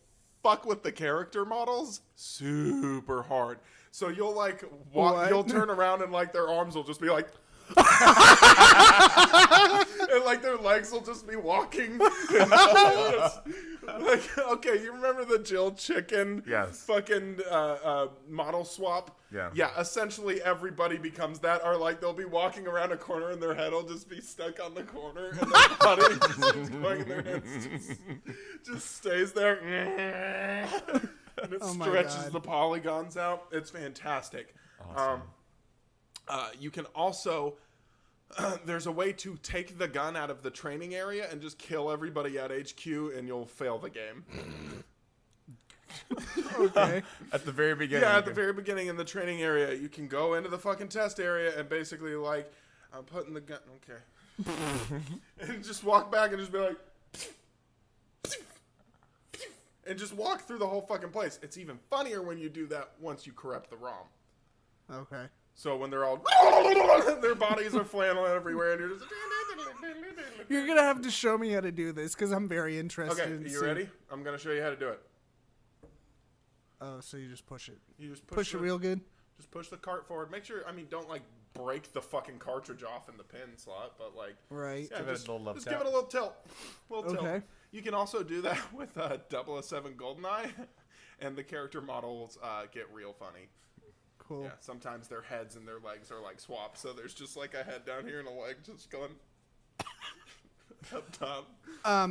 fuck with the character models super hard. So you'll like you'll turn around and like their arms will just be like. And like their legs will just be walking. Like, okay, you remember the Jill Chicken fucking model swap? Yeah. Yeah, essentially everybody becomes that, or like they'll be walking around a corner and their head will just be stuck on the corner and their body just keeps going and their head just stays there. And it Oh my stretches God. the polygons out. It's fantastic. Awesome. You can also there's a way to take the gun out of the training area and just kill everybody at HQ and you'll fail the game. Okay. At the very beginning. Yeah, at the very beginning in the training area, you can go into the fucking test area and basically like, I'm putting the gun, okay. And just walk back and just be like, and just walk through the whole fucking place. It's even funnier when you do that once you corrupt the ROM. Okay. So when they're all, their bodies are flailing everywhere, and you're just. You're gonna have to show me how to do this because I'm very interested. Okay, in you seeing- ready? I'm gonna show you how to do it. Oh, so you just push it. You just Push it real good. Just push the cart forward. Make sure. I mean, don't like break the fucking cartridge off in the pin slot, but like. Right. Yeah, Give it a just, little love just tap. give it a little tilt. Tilt. Okay. You can also do that with 007 GoldenEye, and the character models get real funny. Cool. Yeah, sometimes their heads and their legs are like swapped, so there's just like a head down here and a leg just going. top.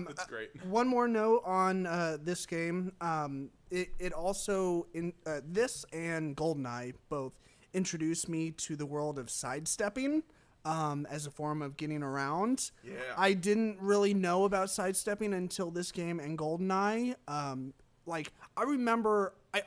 It's great. One more note on this game. It also this and GoldenEye both introduced me to the world of sidestepping as a form of getting around. Yeah. I didn't really know about sidestepping until this game and GoldenEye. I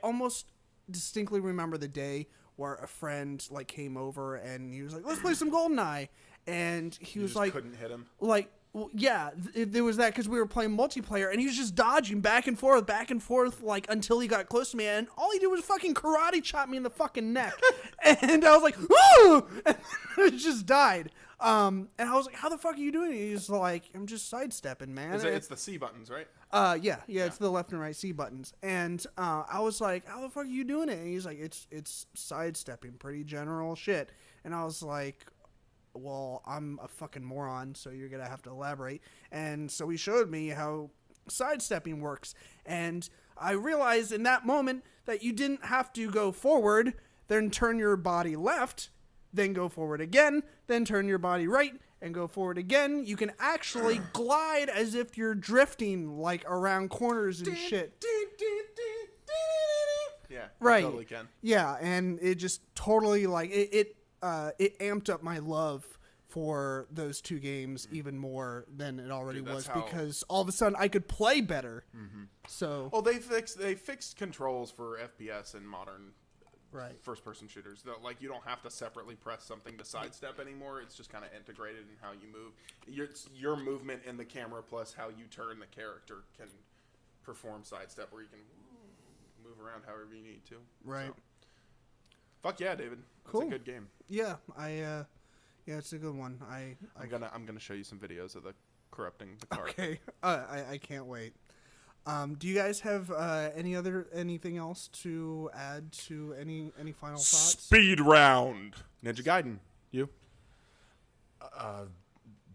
almost distinctly remember the day where a friend like came over and he was like, "Let's play some GoldenEye," and he was just like, couldn't hit him. Like, well, yeah, there was that because we were playing multiplayer, and he was just dodging back and forth, like until he got close to me, and all he did was fucking karate chop me in the fucking neck, and I was like, "Ooh!" and it just died. And I was like, "How the fuck are you doing it?" He's like, "I'm just sidestepping, man." It's the C buttons, right? Yeah, it's the left and right C buttons, and I was like, "How the fuck are you doing it?" And he's like, "It's sidestepping, pretty general shit," and I was like, well, I'm a fucking moron, so you're going to have to elaborate. And so he showed me how sidestepping works. And I realized in that moment that you didn't have to go forward, then turn your body left, then go forward again, then turn your body right, and go forward again. You can actually glide as if you're drifting, like, around corners and shit. Yeah, Right. Totally can. Yeah, and it just totally, like, it amped up my love for those two games even more than it already Dude, was that's how- because all of a sudden I could play better. So Well, they fixed controls for FPS and modern right, first-person shooters. Like, you don't have to separately press something to sidestep anymore. It's just kind of integrated in how you move. Your movement in the camera plus how you turn the character can perform sidestep, where you can move around however you need to. right. So, fuck yeah, David. Cool. It's a good game. Yeah, yeah, it's a good one. I'm gonna show you some videos of the corrupting the card. Okay, I can't wait. Do you guys have anything else to add to any final thoughts? Speed round. Ninja Gaiden. You.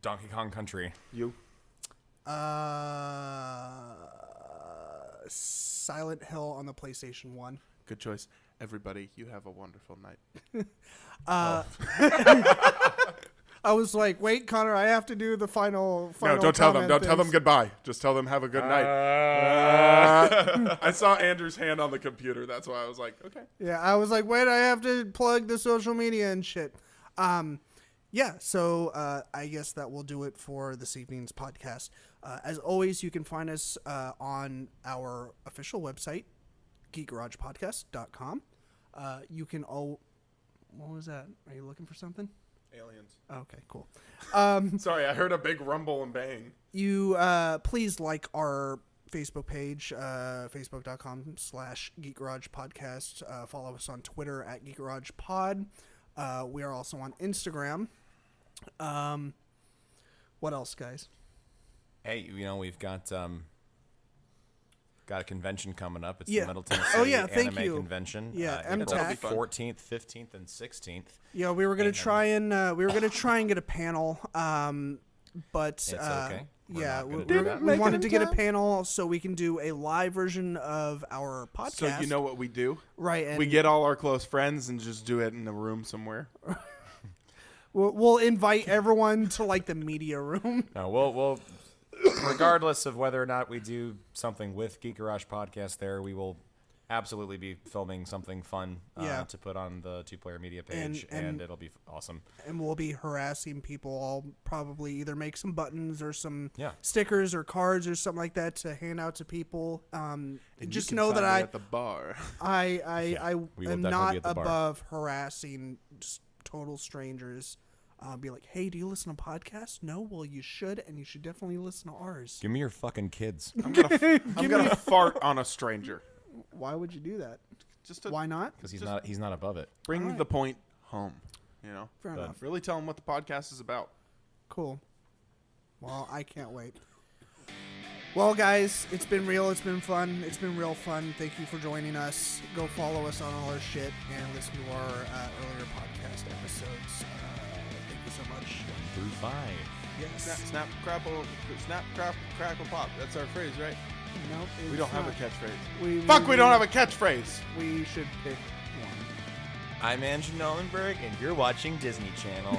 Donkey Kong Country. You. Silent Hill on the PlayStation 1. Good choice. Everybody, you have a wonderful night. I was like, wait, Connor, I have to do the final No, don't tell them. comment Don't tell them things. goodbye. Just tell them have a good night. I saw Andrew's hand on the computer. That's why I was like, okay. Yeah, I was like, wait, I have to plug the social media and shit. Yeah, so I guess that will do it for this evening's podcast. As always, you can find us on our official website, geekgaragepodcast.com. You can what was that? Are you looking for something? Aliens. Okay, cool. Sorry, I heard a big rumble and bang. You please like our Facebook page, facebook.com/geekgaragepodcast. Follow us on Twitter at geekgaragepod. We are also on Instagram. What else, guys? Hey, we've got a convention coming up. It's Yeah. the Middle Tennessee Oh, yeah, thank Anime you. Convention. Yeah, April MTAC. 14th, 15th, and 16th. Yeah, we were gonna try and get a panel, but It's okay. We're yeah, not gonna we, do that. we wanted to get a panel so we can do a live version of our podcast. So you know what we do? right? And We get all our close friends and just do it in a room somewhere. we'll invite everyone to like the media room. No, we'll regardless of whether or not we do something with Geek Garage Podcast there, we will absolutely be filming something fun Yeah. to put on the two-player media page, And- and it'll be awesome. And we'll be harassing people. I'll probably either make some buttons or some Yeah. stickers or cards or something like that to hand out to people. And Just you can know that find me I at the bar. I we will am definitely not be at the bar. above harassing just total strangers. Be like, hey, do you listen to podcasts? No? Well, you should, and you should definitely listen to ours. Give me your fucking kids. I'm gonna fart on a stranger. Why would you do that? Just to Why not? Because he's not above it. bring Alright. the point home. You know, Fair But- enough. really tell them what the podcast is about. Cool. Well, I can't wait. Well, guys, it's been real. It's been fun. It's been real fun. Thank you for joining us. Go follow us on all our shit and listen to our earlier podcast episodes. Thank you so much. 1-5. Yes. Snap, crackle, pop. That's our phrase, right? Nope, We don't it's have not. a catchphrase. We don't have a catchphrase. We should pick one. I'm Andrew Nollenberg, and you're watching Disney Channel.